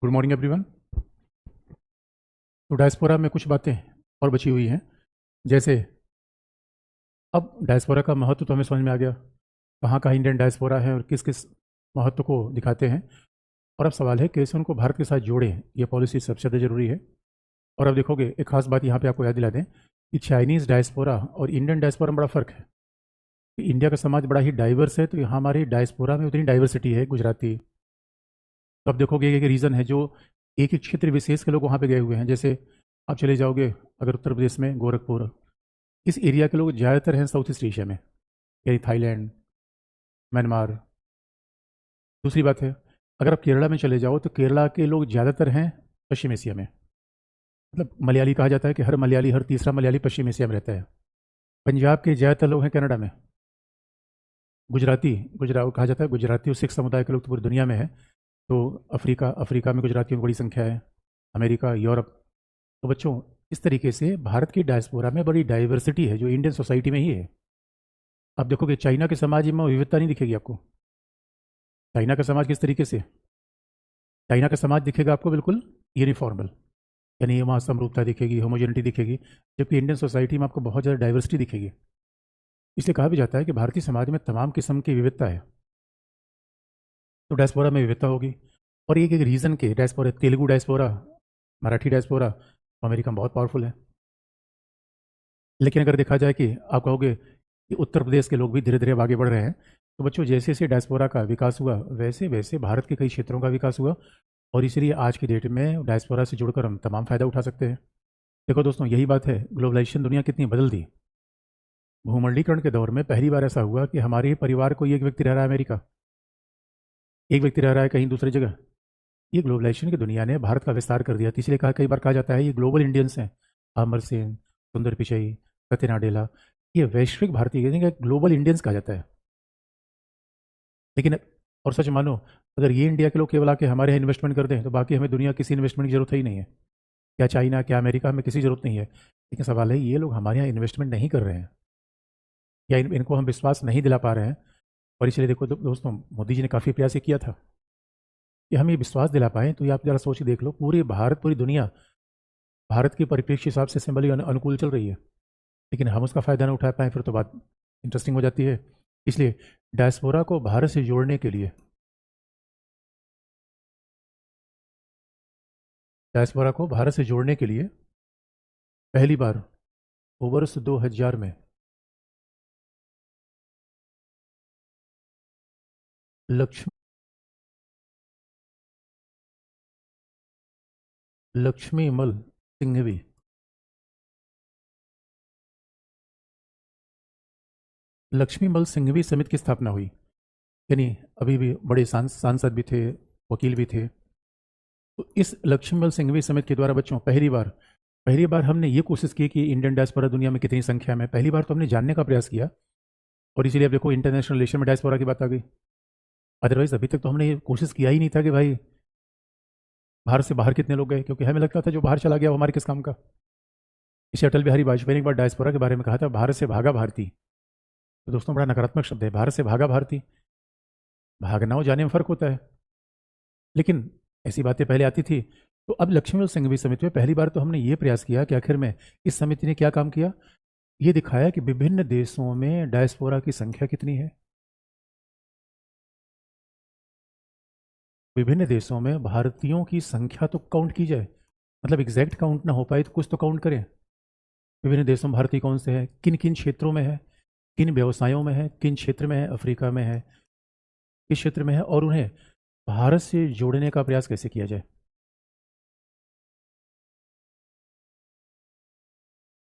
Good morning everyone. तो diaspora में कुछ बातें और बची हुई हैं। जैसे अब डायस्पोरा का महत्व तो हमें समझ में आ गया, कहाँ कहाँ इंडियन डायस्पोरा है और किस किस महत्व को दिखाते हैं। और अब सवाल है कैसे उनको भारत के साथ जोड़ें, ये पॉलिसी सबसे ज़्यादा ज़रूरी है। और अब देखोगे एक खास बात यहाँ पे आपको याद दिला दें कि चाइनीज़ डायस्पोरा और इंडियन डायस्पोरा में बड़ा फ़र्क है। कि इंडिया का समाज बड़ा ही डाइवर्स है, तो यहाँ हमारी डायस्पोरा में उतनी डाइवर्सिटी है गुजराती। तो अब देखोगे एक रीज़न है जो एक एक क्षेत्र विशेष के लोग वहाँ पे गए हुए हैं। जैसे आप चले जाओगे अगर उत्तर प्रदेश में गोरखपुर, इस एरिया के लोग ज़्यादातर हैं साउथ ईस्ट एशिया में, यानी थाईलैंड, म्यांमार। दूसरी बात है, अगर आप केरला में चले जाओ तो केरला के लोग ज़्यादातर हैं पश्चिम एशिया में। मतलब मलयाली कहा जाता है कि हर मलयाली, हर तीसरा मलयाली पश्चिम एशिया में रहता है। पंजाब के ज़्यादातर लोग हैं कनाडा में। गुजराती, गुजरात कहा जाता है, गुजराती और सिख समुदाय के लोग तो पूरी दुनिया में है। तो अफ्रीका अफ्रीका में गुजरातियों की बड़ी संख्या है, अमेरिका, यूरोप। तो बच्चों, इस तरीके से भारत की डायस्पोरा में बड़ी डाइवर्सिटी है जो इंडियन सोसाइटी में ही है। आप देखोगे चाइना के समाज में विविधता नहीं दिखेगी आपको। चाइना का समाज किस तरीके से, चाइना का समाज दिखेगा आपको बिल्कुल यूनिफॉर्मल, यानी वहाँ समरूपता दिखेगी, होमोजेनिटी दिखेगी। जबकि इंडियन सोसाइटी में आपको बहुत ज़्यादा डाइवर्सिटी दिखेगी। इसलिए कहा भी जाता है कि भारतीय समाज में तमाम किस्म की विविधता है। तो डायस्पोरा में विविधता होगी। और एक एक रीजन के diaspora, Telugu diaspora, Marathi diaspora America में बहुत पावरफुल है। लेकिन अगर देखा जाए कि आप कहोगे कि उत्तर प्रदेश के लोग भी धीरे धीरे आगे बढ़ रहे हैं, तो बच्चों जैसे जैसे डायस्पोरा का विकास हुआ वैसे वैसे भारत के कई क्षेत्रों का विकास हुआ। और इसीलिए आज की डेट में डायस्पोरा से जुड़कर हम तमाम फ़ायदा उठा सकते हैं। देखो दोस्तों, यही बात है, ग्लोबलाइजेशन दुनिया कितनी बदल दी। भूमंडलीकरण के दौर में पहली बार ऐसा हुआ कि हमारे ही परिवार को एक व्यक्ति रह रहा है अमेरिका, एक व्यक्ति रह रहा है कहीं दूसरी जगह। ये ग्लोबलाइजेशन की दुनिया ने भारत का विस्तार कर दिया। तो इसलिए कहा, कई बार कहा जाता है ये ग्लोबल इंडियंस हैं। अमर सिंह, सुंदर पिचई, सत्य नाडेला, ये वैश्विक भारतीय, यानी कि ग्लोबल इंडियंस कहा जाता है। लेकिन और सच मानो, अगर ये इंडिया के लोग केवल आके हमारे यहाँ इन्वेस्टमेंट कर दें तो बाकी हमें दुनिया किसी इन्वेस्टमेंट की जरूरत ही नहीं है। क्या चाइना, क्या अमेरिका, हमें किसी जरूरत नहीं है। लेकिन सवाल है ये लोग हमारे यहाँ इन्वेस्टमेंट नहीं कर रहे हैं, या इनको हम विश्वास नहीं दिला पा रहे हैं। और इसलिए देखो दोस्तों, मोदी जी ने काफ़ी प्रयास ये किया था कि हम ये विश्वास दिला पाएँ। तो ये आप ज़रा सोच के देख लो, पूरे भारत, पूरी दुनिया भारत के परिप्रेक्ष्य हिसाब से सिंबली अनुकूल चल रही है, लेकिन हम उसका फ़ायदा ना उठा पाएँ, फिर तो बात इंटरेस्टिंग हो जाती है। इसलिए डायस्पोरा को भारत से जोड़ने के लिए, डायस्पोरा को भारत से जोड़ने के लिए पहली बार वर्ष 2000 में लक्ष्मी लक्ष्मीमल सिंघवी, लक्ष्मीमल सिंघवी समिति की स्थापना हुई। यानी अभी भी बड़े सांसद भी थे, वकील भी थे। तो इस लक्ष्मीमल सिंघवी समिति के द्वारा बच्चों पहली बार हमने ये कोशिश की कि इंडियन डायस्पोरा दुनिया में कितनी संख्या में, पहली बार तो हमने जानने का प्रयास किया। और इसीलिए अब देखो इंटरनेशनल रिलेशन में डायस्पोरा की बात आ गई। अदरवाइज अभी तक तो हमने ये कोशिश किया ही नहीं था कि भाई भारत से बाहर कितने लोग गए, क्योंकि हमें लगता था जो बाहर चला गया वो हमारे किस काम का। इसे अटल बिहारी वाजपेयी ने एक बार डायस्पोरा के बारे में कहा था, भारत से भागा भारती। तो दोस्तों बड़ा नकारात्मक शब्द है, भारत से भागा भारती। भागना और जाने में फ़र्क होता है। लेकिन ऐसी बातें पहले आती थी। तो अब लक्ष्मीमल सिंघवी समिति में पहली बार तो हमने ये प्रयास किया कि आखिर में इस समिति ने क्या काम किया। ये दिखाया कि विभिन्न देशों में डायस्पोरा की संख्या कितनी है, विभिन्न देशों में भारतीयों की संख्या तो काउंट की जाए। मतलब एग्जैक्ट काउंट ना हो पाए तो कुछ तो काउंट करें। विभिन्न देशों में भारतीय कौन से हैं, किन किन क्षेत्रों में है, किन व्यवसायों में है, किन क्षेत्र में है, अफ्रीका में है, किस क्षेत्र में है, और उन्हें भारत से जोड़ने का प्रयास कैसे किया जाए,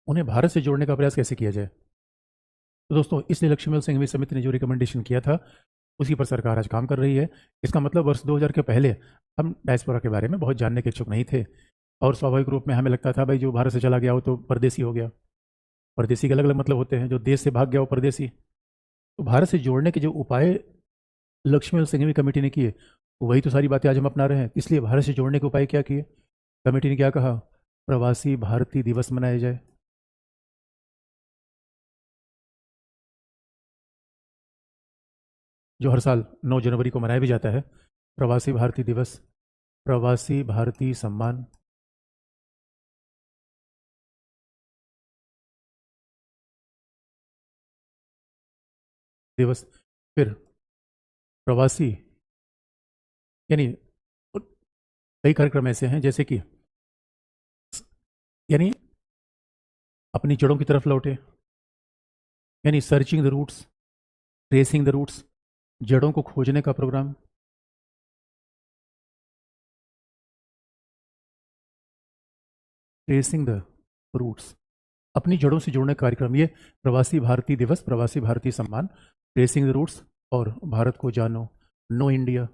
उन्हें भारत से जोड़ने का प्रयास कैसे किया जाए। तो दोस्तों, इसलिए लक्ष्मीमल सिंघवी समिति ने जो रिकमेंडेशन किया था उसी पर सरकार आज काम कर रही है। इसका मतलब वर्ष 2000 के पहले हम डायस्पोरा के बारे में बहुत जानने के इच्छुक नहीं थे। और स्वाभाविक रूप में हमें लगता था भाई जो भारत से चला गया वो तो परदेसी हो गया। परदेसी के अलग अलग मतलब होते हैं, जो देश से भाग गया वो परदेसी। तो भारत से जोड़ने के जो उपाय लक्ष्मीमल सिंघवी कमेटी ने किए, वही तो सारी बातें आज हम अपना रहे हैं। इसलिए भारत से जोड़ने के उपाय क्या किए, कमेटी ने क्या कहा, प्रवासी भारतीय दिवस मनाया जाए। जो हर साल 9 जनवरी को मनाया भी जाता है, प्रवासी भारतीय दिवस। प्रवासी भारतीय सम्मान दिवस। फिर प्रवासी यानी कई कार्यक्रम ऐसे हैं जैसे कि यानी अपनी जड़ों की तरफ लौटे, यानी searching the roots, tracing the roots, जड़ों को खोजने का प्रोग्राम। ट्रेसिंग द रूट्स, अपनी जड़ों से जुड़ने का कार्यक्रम, ये प्रवासी भारतीय दिवस, प्रवासी भारतीय सम्मान, ट्रेसिंग द रूट्स और भारत को जानो, know India.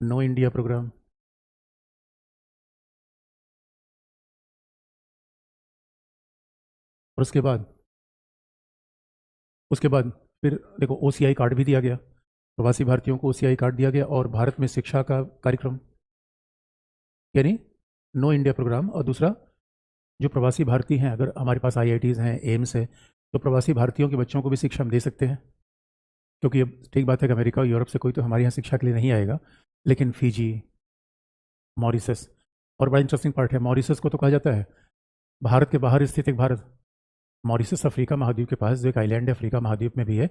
Know India programme. और उसके बाद फिर देखो ओसीआई कार्ड भी दिया गया, प्रवासी भारतीयों को ओसीआई कार्ड दिया गया, और भारत में शिक्षा का कार्यक्रम यानी नो इंडिया प्रोग्राम। और दूसरा, जो प्रवासी भारतीय हैं, अगर हमारे पास आईआईटीज़ हैं, एम्स है, तो प्रवासी भारतीयों के बच्चों को भी शिक्षा हम दे सकते हैं, क्योंकि अब ठीक बात है कि अमेरिका और यूरोप से कोई तो हमारे यहाँ शिक्षा के लिए नहीं आएगा, लेकिन फिजी, मॉरिशस, और बड़ा इंटरेस्टिंग पार्ट है, मॉरिशस को तो कहा जाता है भारत के बाहर स्थित एक भारत। मॉरिशस अफ्रीका महाद्वीप के पास जो एक आइलैंड है, अफ्रीका महाद्वीप में भी है,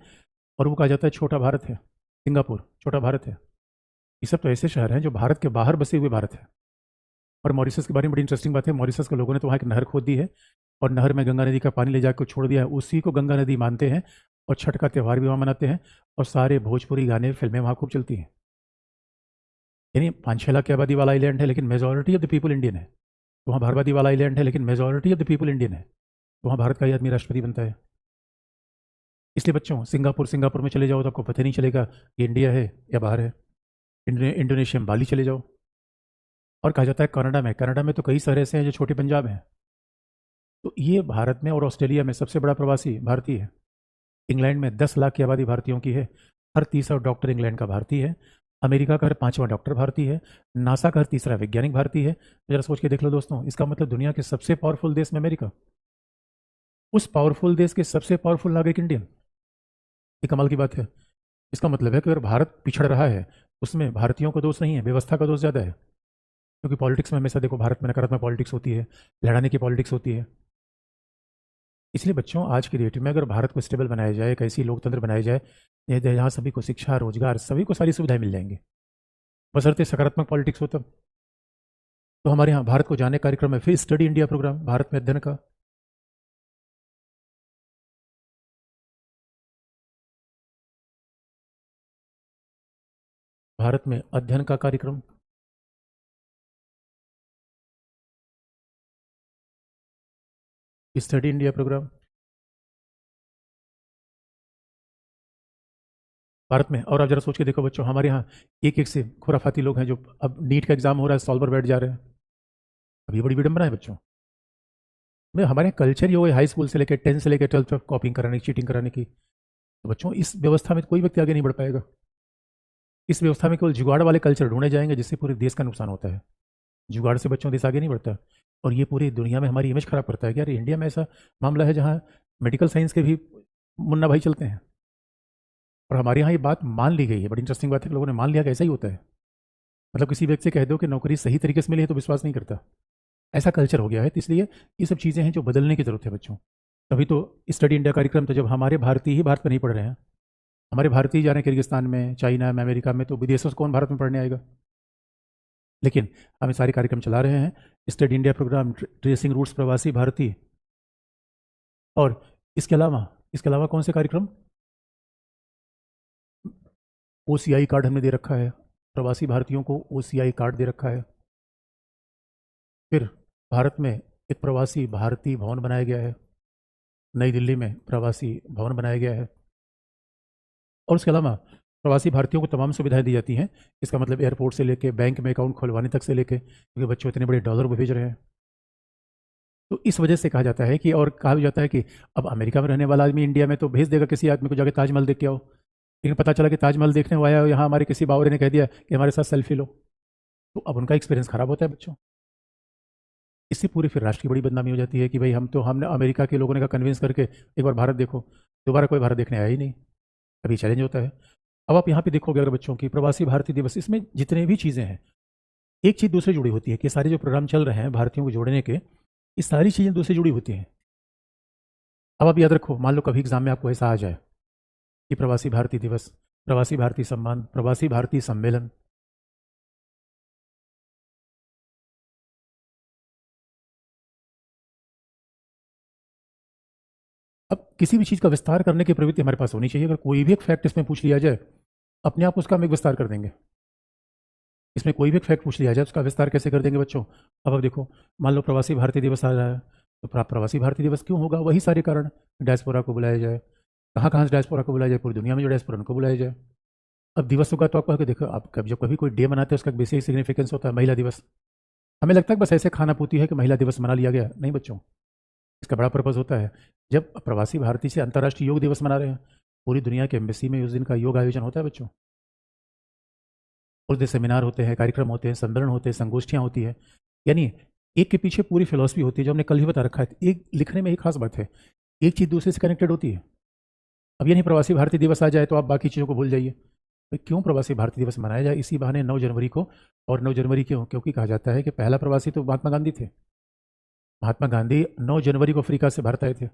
और वो कहा जाता है छोटा भारत है। सिंगापुर छोटा भारत है। ये सब तो ऐसे शहर हैं जो भारत के बाहर बसे हुए भारत है। और मॉरिशस के बारे में बड़ी इंटरेस्टिंग बात है, मॉरिशस के लोगों ने तो वहाँ एक नहर खोद दी है, और नहर में गंगा नदी का पानी ले जाकर छोड़ दिया है, उसी को गंगा नदी मानते हैं, और छठ का त्यौहार भी वहाँ मनाते हैं, और सारे भोजपुरी गाने फिल्में वहाँ खूब चलती हैं। यानी 5-6 लाख की आबादी वाला आइलैंड है, लेकिन majority of the people Indian है। तो वहाँ भारवादी वाला आइलैंड है, लेकिन majority of the people Indian है, तो वहाँ भारत का ही आदमी राष्ट्रपति बनता है। इसलिए बच्चों, सिंगापुर में चले जाओ तो आपको पता नहीं चलेगा कि इंडिया है या बाहर है। इंडोनेशिया में बाली चले जाओ। और कहा जाता है कनाडा में तो कई शहर ऐसे हैं जो छोटे पंजाब हैं। तो ये भारत में और ऑस्ट्रेलिया में सबसे बड़ा प्रवासी भारतीय है। इंग्लैंड में 10 लाख की आबादी भारतीयों की है, हर तीसरा डॉक्टर इंग्लैंड का भारतीय है। अमेरिका का हर 5वां डॉक्टर भारतीय है। नासा का हर तीसरा वैज्ञानिक भारतीय है। तो जरा सोच के देख लो दोस्तों, इसका मतलब दुनिया के सबसे पावरफुल देश में अमेरिका, उस पावरफुल देश के सबसे पावरफुल नागरिक इंडियन। ये कमाल की बात है। इसका मतलब है कि अगर भारत पिछड़ रहा है, उसमें भारतीयों का दोष नहीं है, व्यवस्था का दोष ज़्यादा है। क्योंकि पॉलिटिक्स में हमेशा देखो, भारत में नकारात्मक पॉलिटिक्स होती है, लड़ाने की पॉलिटिक्स होती है। इसलिए बच्चों, आज की डेट में अगर भारत को स्टेबल बनाया जाए, एक ऐसी लोकतंत्र बनाया जाए जहाँ सभी को शिक्षा, रोजगार, सभी को सारी सुविधाएं मिल जाएंगी, बशर्ते सकारात्मक पॉलिटिक्स हो तब। तो हमारे यहाँ भारत को जाने कार्यक्रम है, फिर स्टडी इंडिया प्रोग्राम, भारत में अध्ययन का। भारत में अध्ययन का कार्यक्रम, स्टडी इंडिया प्रोग्राम। भारत में, और आप जरा सोच के देखो बच्चों, हमारे यहाँ एक एक से खुराफाती लोग हैं जो अब नीट का एग्जाम हो रहा है, सॉल्वर बैठ जा रहे हैं। अब ये बड़ी विडंबना है बच्चों। मैं हमारे यहाँ कल्चर ही हो गया, हाई स्कूल से लेकर 10 से लेकर 12 तक कॉपिंग कराने की, चीटिंग कराने की। तो बच्चों, इस व्यवस्था में कोई व्यक्ति आगे नहीं बढ़ पाएगा। इस व्यवस्था में केवल जुगाड़ वाले कल्चर ढूंढे जाएंगे, जिससे पूरे देश का नुकसान होता है। जुगाड़ से बच्चों देश आगे नहीं बढ़ता, और ये पूरी दुनिया में हमारी इमेज खराब करता है कि यार इंडिया में ऐसा मामला है जहाँ मेडिकल साइंस के भी मुन्ना भाई चलते हैं। और हमारे यहाँ ये बात मान ली गई है, बड़ी इंटरेस्टिंग बात है कि लोगों ने मान लिया कि ऐसा ही होता है। मतलब किसी व्यक्ति से कह दो कि नौकरी सही तरीके से मिली है तो विश्वास नहीं करता। ऐसा कल्चर हो गया है। तो इसलिए ये सब चीज़ें हैं जो बदलने की ज़रूरत है बच्चों। तभी तो स्टडी इंडिया कार्यक्रम, तो जब हमारे भारतीय ही भारत में नहीं पढ़ रहे हैं, हमारे भारतीय जा रहे हैं किर्गिस्तान में, चाइना में, अमेरिका में, तो विदेशों से कौन भारत में पढ़ने आएगा। लेकिन हम ये सारे कार्यक्रम चला रहे हैं, study India programme, tracing roots, प्रवासी भारतीय, और इसके अलावा कौन से कार्यक्रम, ओसीआई कार्ड हमने दे रखा है, प्रवासी भारतीयों को ओसीआई कार्ड दे रखा है। फिर भारत में एक प्रवासी भारतीय भवन बनाया गया है, नई दिल्ली में प्रवासी भवन बनाया गया है। और उसके अलावा प्रवासी भारतीयों को तमाम सुविधाएं दी जाती हैं। इसका मतलब एयरपोर्ट से लेके बैंक में अकाउंट खुलवाने तक से लेके, क्योंकि बच्चों इतने बड़े डॉलर भेज रहे हैं। तो इस वजह से कहा जाता है कि, और कहा भी जाता है कि अब अमेरिका में रहने वाला आदमी इंडिया में तो भेज देगा किसी आदमी को जाके ताजमहल देख के आओ। लेकिन पता चला कि ताजमहल देखने को आया, यहाँ हमारे किसी बावरे ने कह दिया कि हमारे साथ सेल्फी लो, तो अब उनका एक्सपीरियंस खराब होता है बच्चों। इससे पूरी फिर राष्ट्र की बड़ी बदनामी हो जाती है कि भाई हमने अमेरिका के लोगों ने कहा कन्विंस करके एक बार भारत देखो, दोबारा कोई भारत देखने आया ही नहीं। अभी चैलेंज होता है। अब आप यहाँ पे देखोगे अगर बच्चों की प्रवासी भारतीय दिवस, इसमें जितने भी चीज़ें हैं, एक चीज़ दूसरे जुड़ी होती है कि सारे जो प्रोग्राम चल रहे हैं भारतीयों को जोड़ने के, ये सारी चीज़ें दूसरे जुड़ी होती हैं। अब आप याद रखो, मान लो कभी एग्जाम में आपको ऐसा आ जाए कि प्रवासी भारतीय दिवस, प्रवासी भारतीय सम्मान, प्रवासी भारतीय सम्मेलन, अब किसी भी चीज़ का विस्तार करने की प्रवृत्ति हमारे पास होनी चाहिए। अगर कोई भी एक फैक्ट इसमें पूछ लिया जाए, अपने आप उसका हम एक विस्तार कर देंगे। इसमें कोई भी एक फैक्ट पूछ लिया जाए, उसका विस्तार कैसे कर देंगे बच्चों? अब देखो, मान लो प्रवासी भारतीय दिवस आ रहा है, तो प्रवासी भारतीय दिवस क्यों होगा? वही सारे कारण, डायस्पोरा को बुलाया जाए, कहाँ कहाँ से डायस्पोरा को बुलाया जाए, पूरी दुनिया में जो डायस्पोरा उनको बुलाया जाए। अब दिवसों का तो आपको आगे देखो, आप जब कभी कोई डे मनाते हैं उसका बेसिक सिग्निफिकेंस होता है महिला दिवस। हमें लगता है बस ऐसे खाना पूती है कि महिला दिवस मना लिया गया, नहीं बच्चों, इसका बड़ा पर्पज़ होता है। जब प्रवासी भारतीय से अंतर्राष्ट्रीय योग दिवस मना रहे हैं, पूरी दुनिया के एम्बेसी में उस दिन का योग आयोजन होता है बच्चों। उस दिन सेमिनार होते हैं, कार्यक्रम होते हैं, सम्मेलन होते हैं, संगोष्ठियाँ होती हैं। यानी एक के पीछे पूरी फिलॉसफी होती है, जो हमने कल ही बता रखा है। एक लिखने में एक खास बात है, एक चीज़ दूसरे से कनेक्टेड होती है। अब ये नहीं प्रवासी भारतीय दिवस आ जाए तो आप बाकी चीज़ों को भूल जाइए। भाई क्यों प्रवासी भारतीय दिवस मनाया जाए? इसी बहाने 9 जनवरी को। और 9 जनवरी क्यों? क्योंकि कहा जाता है कि पहला प्रवासी तो महात्मा गांधी थे। महात्मा गांधी 9 जनवरी को अफ्रीका से भारत आए थे।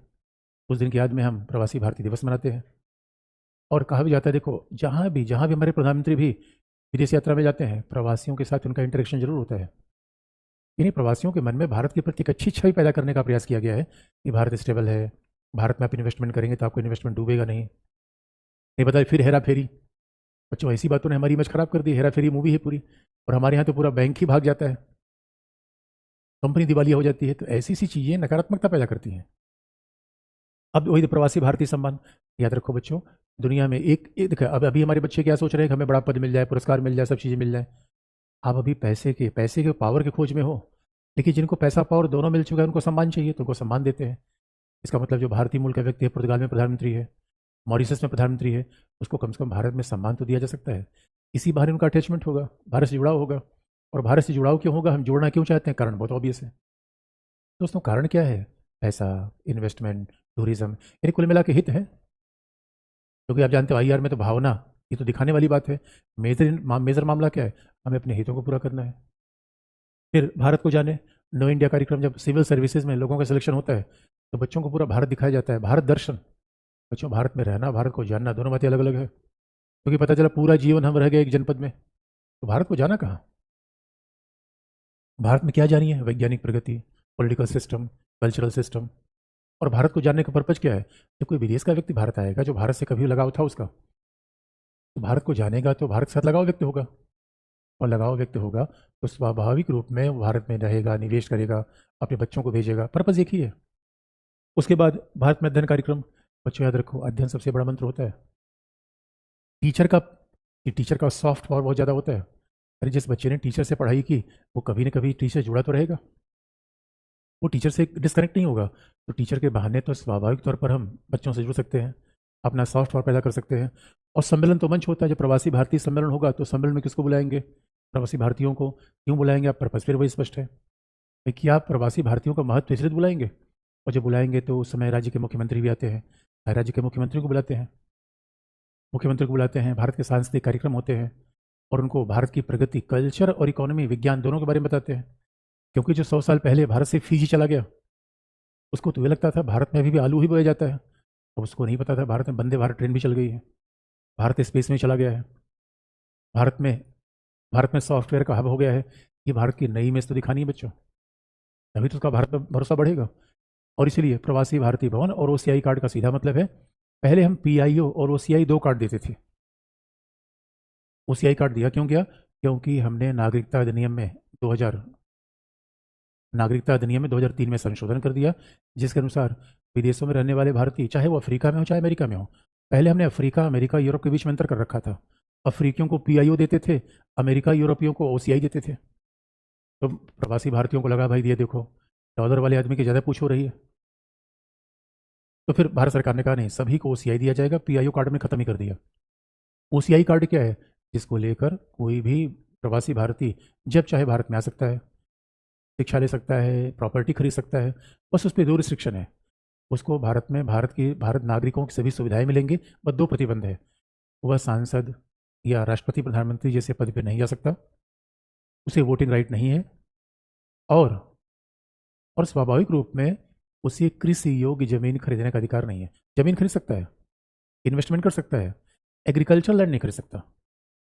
उस दिन की याद में हम प्रवासी भारतीय दिवस मनाते हैं। और कहा भी जाता है, देखो जहाँ भी हमारे प्रधानमंत्री भी विदेश यात्रा में जाते हैं, प्रवासियों के साथ उनका इंटरेक्शन जरूर होता है। यानी प्रवासियों के मन में भारत के प्रति एक अच्छी छवि पैदा करने का प्रयास किया गया है कि भारत स्टेबल है, भारत में आप इन्वेस्टमेंट करेंगे तो आपको इन्वेस्टमेंट डूबेगा नहीं पता फिर हेरा फेरी। बच्चों ऐसी बातों ने हमारी इमेज खराब कर दी। हेरा फेरी मूवी है पूरी, और हमारे यहाँ तो पूरा बैंक ही भाग जाता है, कंपनी दिवालिया हो जाती है। तो ऐसी सी चीज़ें नकारात्मकता पैदा करती हैं। अब वही तो प्रवासी भारतीय सम्मान, याद रखो बच्चों, दुनिया में एक देखो, अब अभी हमारे बच्चे क्या सोच रहे हैं कि हमें बड़ा पद मिल जाए, पुरस्कार मिल जाए, सब चीज़ें मिल जाए। आप अभी पैसे के पावर के खोज में हो, लेकिन जिनको पैसा पावर दोनों मिल चुका है उनको सम्मान चाहिए, तो उनको सम्मान देते हैं। इसका मतलब जो भारतीय मूल का व्यक्ति है, पुर्तगाल में प्रधानमंत्री है, मॉरिशस में प्रधानमंत्री है, उसको कम से कम भारत में सम्मान तो दिया जा सकता है। इसी बहाने उनका अटैचमेंट होगा, भारत से जुड़ाव होगा। और भारत से जुड़ाव क्यों होगा, हम जोड़ना क्यों चाहते हैं? कारण बहुत ऑब्वियस है दोस्तों। कारण क्या है? पैसा, इन्वेस्टमेंट, टूरिज्म, यानी कुल मिला के हित है। क्योंकि आप जानते हो आईआर में तो भावना, ये तो दिखाने वाली बात है। मेजर मामला क्या है? हमें अपने हितों को पूरा करना है। फिर भारत को जाने, नो इंडिया कार्यक्रम, जब सिविल सर्विसेज में लोगों का सिलेक्शन होता है तो बच्चों को पूरा भारत दिखाया जाता है। भारत दर्शन, बच्चों भारत में रहना, भारत को जानना, दोनों बातें अलग अलग है। क्योंकि पता चला पूरा जीवन हम रह गए एक जनपद में, तो भारत को जाना कहाँ? भारत में क्या जानी है? वैज्ञानिक प्रगति, पॉलिटिकल सिस्टम, कल्चरल सिस्टम। और भारत को जानने का पर्पज क्या है? जब कोई विदेश का व्यक्ति भारत आएगा, जो भारत से कभी लगाव था उसका, तो भारत को जानेगा तो भारत के साथ लगाव व्यक्त होगा। और लगाव व्यक्त होगा तो स्वाभाविक रूप में वो भारत में रहेगा, निवेश करेगा, अपने बच्चों को भेजेगा। पर्पज एक ही है। उसके बाद भारत में अध्ययन कार्यक्रम, बच्चों याद रखो, अध्ययन सबसे बड़ा मंत्र होता है। टीचर का टीचर का सॉफ्ट पावर बहुत ज़्यादा होता है। अरे जिस बच्चे ने टीचर से पढ़ाई की, वो कभी ना कभी टीचर जुड़ा तो रहेगा, वो टीचर से डिस्कनेक्ट नहीं होगा। तो टीचर के बहाने तो स्वाभाविक तौर पर हम बच्चों से जुड़ सकते हैं, अपना सॉफ्ट पावर पैदा कर सकते हैं। और सम्मेलन तो मंच होता है। जब प्रवासी भारतीय सम्मेलन होगा तो सम्मेलन में किसको बुलाएंगे? प्रवासी भारतीयों को। क्यों बुलाएंगे? आप पर्पज फिर वही स्पष्ट है कि आप प्रवासी भारतीयों का महत्व इसलिए बुलाएंगे। और जब बुलाएंगे तो उस समय राज्य के मुख्यमंत्री भी आते हैं, हर राज्य के मुख्यमंत्री को बुलाते हैं, भारत के सांस्कृतिक कार्यक्रम होते हैं, और उनको भारत की प्रगति, कल्चर और इकोनॉमी, विज्ञान दोनों के बारे में बताते हैं। क्योंकि जो 100 साल पहले भारत से फिजी चला गया, उसको तो ये लगता था भारत में अभी भी आलू ही बोया जाता है। अब उसको नहीं पता था भारत में वंदे भारत ट्रेन भी चल गई है, भारत स्पेस में चला गया है, भारत में सॉफ्टवेयर का हब हो गया है। ये भारत की नई इमेज तो दिखानी है बच्चों, तभी तो उसका भारत पर भरोसा बढ़ेगा। और इसीलिए प्रवासी भारतीय भवन और ओसीआई कार्ड का सीधा मतलब है, पहले हम पीआईओ और ओसीआई 2 कार्ड देते थे। ओसीआई कार्ड दिया क्यों गया? क्योंकि हमने नागरिकता अधिनियम में 2003 में संशोधन कर दिया, जिसके अनुसार विदेशों में रहने वाले भारतीय, चाहे वो अफ्रीका में हो चाहे अमेरिका में हो, पहले हमने अफ्रीका, अमेरिका, यूरोप के बीच में अंतर कर रखा था। अफ्रीकियों को पीआईओ देते थे, अमेरिका यूरोपियों को ओसीआई देते थे। तो प्रवासी भारतीयों को लगा भाई ये देखो, डॉलर वाले आदमी की ज़्यादा पूछ हो रही है, तो फिर भारत सरकार ने कहा नहीं, सभी को ओसीआई दिया जाएगा। पीआईओ कार्ड में खत्म ही कर दिया। ओसीआई कार्ड क्या है? जिसको लेकर कोई भी प्रवासी भारतीय जब चाहे भारत में आ सकता है, शिक्षा ले सकता है, प्रॉपर्टी खरीद सकता है। बस उस पर 2 रिस्ट्रिक्शन है, उसको भारत नागरिकों की सभी सुविधाएं मिलेंगी, बस 2 प्रतिबंध है। वह सांसद या राष्ट्रपति प्रधानमंत्री जैसे पद पे नहीं जा सकता, उसे वोटिंग राइट नहीं है, और स्वाभाविक रूप में उसे कृषि योग्य जमीन खरीदने का अधिकार नहीं है। जमीन खरीद सकता है, इन्वेस्टमेंट कर सकता है, एग्रीकल्चर लैंड नहीं खरीद सकता।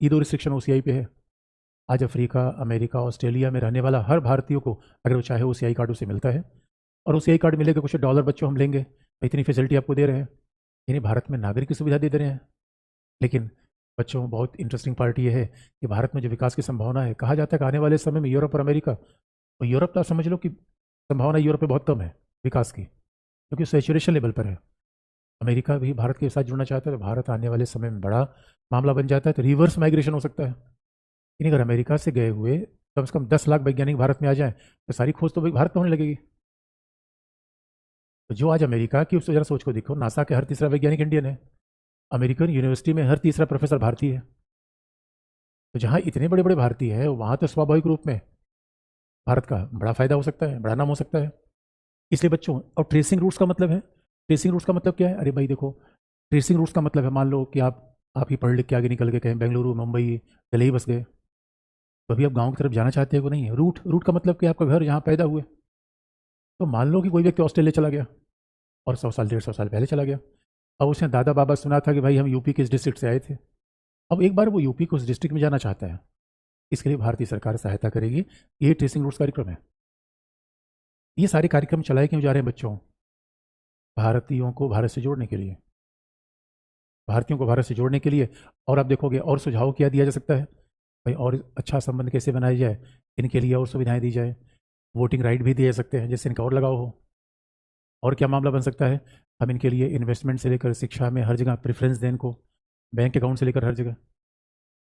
ये दो रिस्ट्रिक्शन ओसीआई पे है। आज अफ्रीका, अमेरिका, ऑस्ट्रेलिया में रहने वाला हर भारतीय को अगर वो चाहे ओसीआई कार्ड उसे मिलता है, और ओसीआई कार्ड मिलेगा, कुछ डॉलर बच्चों हम लेंगे, इतनी फैसिलिटी आपको दे रहे हैं, यानी भारत में नागरिक की सुविधा दे दे रहे हैं। लेकिन बच्चों, बहुत इंटरेस्टिंग पार्ट ये है कि भारत में जो विकास की संभावना है, कहा जाता है कि आने वाले समय में यूरोप और अमेरिका, और यूरोप तो आप समझ लो कि संभावना यूरोप में बहुत कम है विकास की, क्योंकि सैचुरेशन लेवल पर है। अमेरिका भी भारत के साथ जुड़ना चाहता है, तो भारत आने वाले समय में बड़ा मामला बन जाता है, तो रिवर्स माइग्रेशन हो सकता है। यानी अगर अमेरिका से गए हुए कम से कम 10 लाख वैज्ञानिक भारत में आ जाएं, तो सारी खोज तो भाई भारत में होने लगेगी। तो जो आज अमेरिका की, उसको जरा सोच को देखो, नासा के हर तीसरा वैज्ञानिक इंडियन है, अमेरिकन यूनिवर्सिटी में हर तीसरा प्रोफेसर भारतीय है। तो जहाँ इतने बड़े बड़े भारतीय हैं, वहाँ तो स्वाभाविक रूप में भारत का बड़ा फायदा हो सकता है, बड़ा नाम हो सकता है। इसलिए बच्चों, और ट्रेसिंग रूट्स का मतलब है, ट्रेसिंग रूट्स का मतलब क्या है? अरे भाई देखो, ट्रेसिंग रूट्स का मतलब है, मान लो कि आप ही पढ़ लिख के आगे निकल के कहीं बेंगलुरु, मुंबई, दिल्ली बस गए, तो अभी आप गांव की तरफ जाना चाहते हो कि नहीं है? रूट रूट का मतलब कि आपका घर जहाँ पैदा हुए। तो मान लो कि कोई व्यक्ति ऑस्ट्रेलिया चला गया और 100 साल 150 साल पहले चला गया। अब उसने दादा बाबा सुना था कि भाई हम यूपी के इस डिस्ट्रिक्ट से आए थे। अब एक बार वो यूपी के उस डिस्ट्रिक्ट में जाना चाहता है, इसके लिए भारतीय सरकार सहायता करेगी। ये ट्रेसिंग रूट्स कार्यक्रम है। ये सारे कार्यक्रम चलाए क्यों जा रहे हैं बच्चों? भारतीयों को भारत से जोड़ने के लिए, भारतीयों को भारत से जोड़ने के लिए। और आप देखोगे और सुझाव क्या दिया जा सकता है भाई, और अच्छा संबंध कैसे बनाया जाए, इनके लिए और सुविधाएं दी जाए, वोटिंग राइट भी दिए जा सकते हैं जिससे इनका और लगाव हो। और क्या मामला बन सकता है? हम इनके लिए इन्वेस्टमेंट से लेकर शिक्षा में हर जगह प्रेफरेंस दें इनको, बैंक अकाउंट से लेकर हर जगह,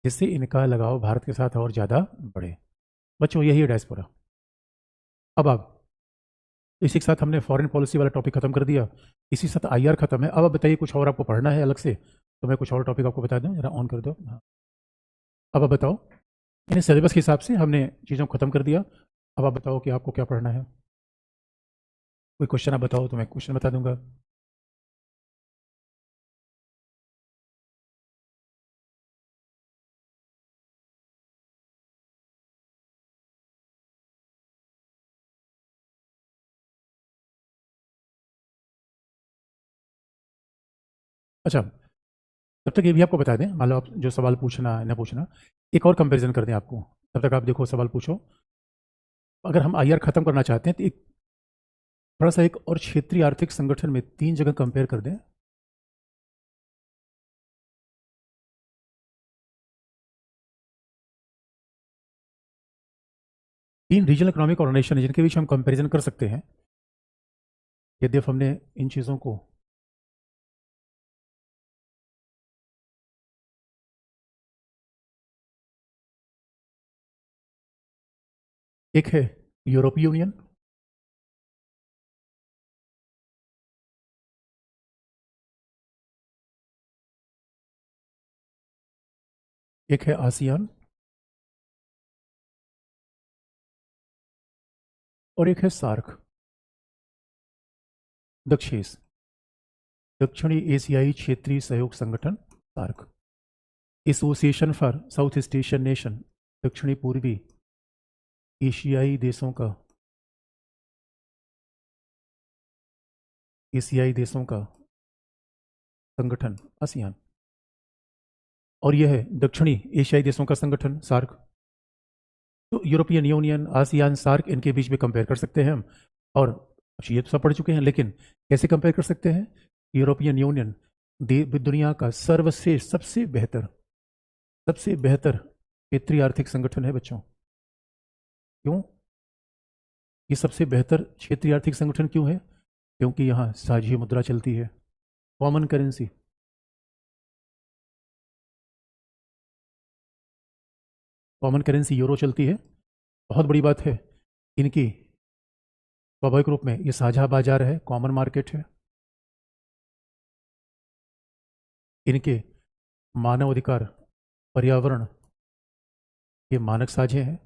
जिससे इनका लगाव भारत के साथ और ज़्यादा बढ़े। बच्चों, यही है डायस्पोरा। अब आप, इसी के साथ हमने फॉरेन पॉलिसी वाला टॉपिक खत्म कर दिया, इसी के साथ आईआर खत्म है। अब आप बताइए, कुछ और आपको पढ़ना है अलग से? तो मैं कुछ और टॉपिक आपको बता दूं, जरा ऑन कर दो। हाँ, अब आप बताओ। यानी सिलेबस के हिसाब से हमने चीज़ों को खत्म कर दिया। अब आप बताओ कि आपको क्या पढ़ना है। कोई क्वेश्चन आप बताओ तो मैं क्वेश्चन बता दूंगा। अच्छा, तब तक ये भी आपको बता दें, मान लो आप जो सवाल पूछना है ना पूछना, एक और कंपैरिजन कर दें आपको। तब तक आप देखो, सवाल पूछो। अगर हम आईआर खत्म करना चाहते हैं तो एक थोड़ा सा, एक और क्षेत्रीय आर्थिक संगठन में 3 जगह कंपेयर कर दें। तीन रीजनल इकोनॉमिक ऑर्गेनाइजेशन है जिनके बीच हम कंपैरिजन कर सकते हैं, यदि हमने इन चीज़ों को। एक है यूरोपीय यूनियन, एक है आसियान, और एक है सार्क, दक्षेस, दक्षिणी एशियाई क्षेत्रीय सहयोग संगठन, SAARC. Association for South East Asian nation, दक्षिणी पूर्वी एशियाई देशों का, एशियाई देशों का संगठन, आसियान। और यह है दक्षिणी एशियाई देशों का संगठन, सार्क। तो यूरोपियन यूनियन, आसियान, सार्क, इनके बीच में कंपेयर कर सकते हैं हम। और ये तो सब पढ़ चुके हैं, लेकिन कैसे कंपेयर कर सकते हैं? यूरोपियन यूनियन दुनिया का सर्वश्रेष्ठ, सबसे बेहतर क्षेत्रीय आर्थिक संगठन है बच्चों। क्यों? ये सबसे बेहतर क्षेत्रीय आर्थिक संगठन क्यों है? क्योंकि यहाँ साझी मुद्रा चलती है, common currency. Common currency euro चलती है। बहुत बड़ी बात है इनकी, स्वाभाविक रूप में ये साझा बाजार है, कॉमन मार्केट है। इनके मानव अधिकार, पर्यावरण, ये मानक साझे हैं।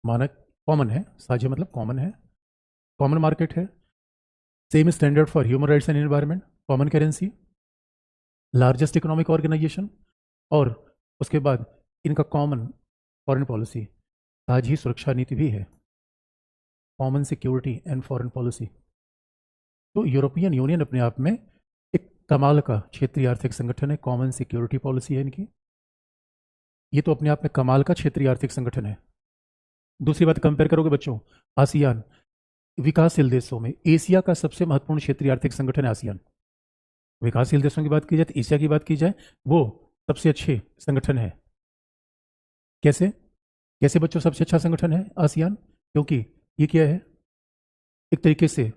मानक कॉमन है, साझे मतलब कॉमन है, कॉमन मार्केट है। Same standard for human rights and environment, common currency, largest economic organisation, और उसके बाद इनका कॉमन फॉरेन पॉलिसी, साझी सुरक्षा नीति भी है, common security and foreign policy. तो यूरोपियन यूनियन अपने आप में एक कमाल का क्षेत्रीय आर्थिक संगठन है, कॉमन सिक्योरिटी पॉलिसी है इनकी, ये तो अपने आप में कमाल का क्षेत्रीय आर्थिक संगठन है। दूसरी बात कंपेयर करोगे बच्चों, आसियान, विकासशील देशों में एशिया का सबसे महत्वपूर्ण क्षेत्रीय आर्थिक संगठन है आसियान। विकासशील देशों की बात की जाए तो एशिया की बात की जाए, वो सबसे अच्छे संगठन है। कैसे कैसे बच्चों सबसे अच्छा संगठन है आसियान? क्योंकि ये क्या है, एक तरीके से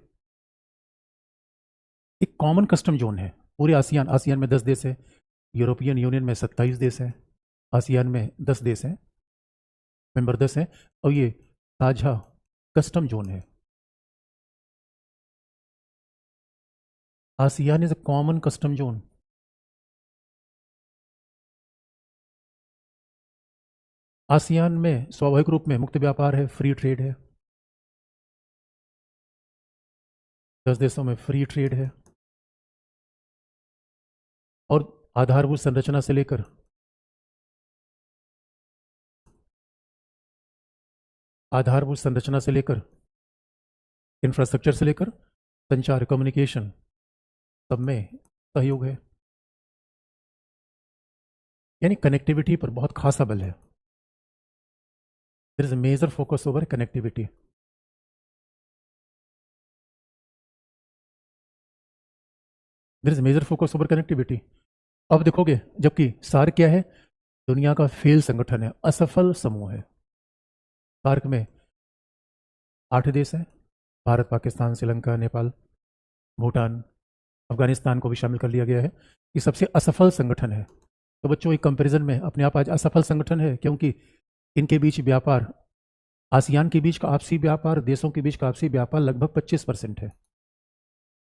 एक कॉमन कस्टम जोन है पूरे आसियान। आसियान में 10 देश है, यूरोपियन यूनियन में 27 देश है, आसियान में 10 देश हैं, मेंबर 10 हैं, और ये साझा कस्टम जोन है। ASEAN is a common custom zone. ASEAN में स्वाभाविक रूप में मुक्त व्यापार है, फ्री ट्रेड है, 10 देशों में फ्री ट्रेड है, और आधारभूत संरचना से लेकर इंफ्रास्ट्रक्चर से लेकर संचार, कम्युनिकेशन, सब में सहयोग है। यानी कनेक्टिविटी पर बहुत खासा बल है। There is a major focus over connectivity. There is major focus over connectivity. अब देखोगे, जबकि सार्क क्या है, दुनिया का फेल संगठन है, असफल समूह है। सार्क में 8 देश हैं, भारत, पाकिस्तान, श्रीलंका, नेपाल, भूटान, अफगानिस्तान को भी शामिल कर लिया गया है। ये सबसे असफल संगठन है। तो बच्चों, एक कंपैरिजन में अपने आप आज असफल संगठन है, क्योंकि इनके बीच व्यापार, आसियान के बीच का आपसी व्यापार, देशों के बीच का आपसी व्यापार लगभग 25% है।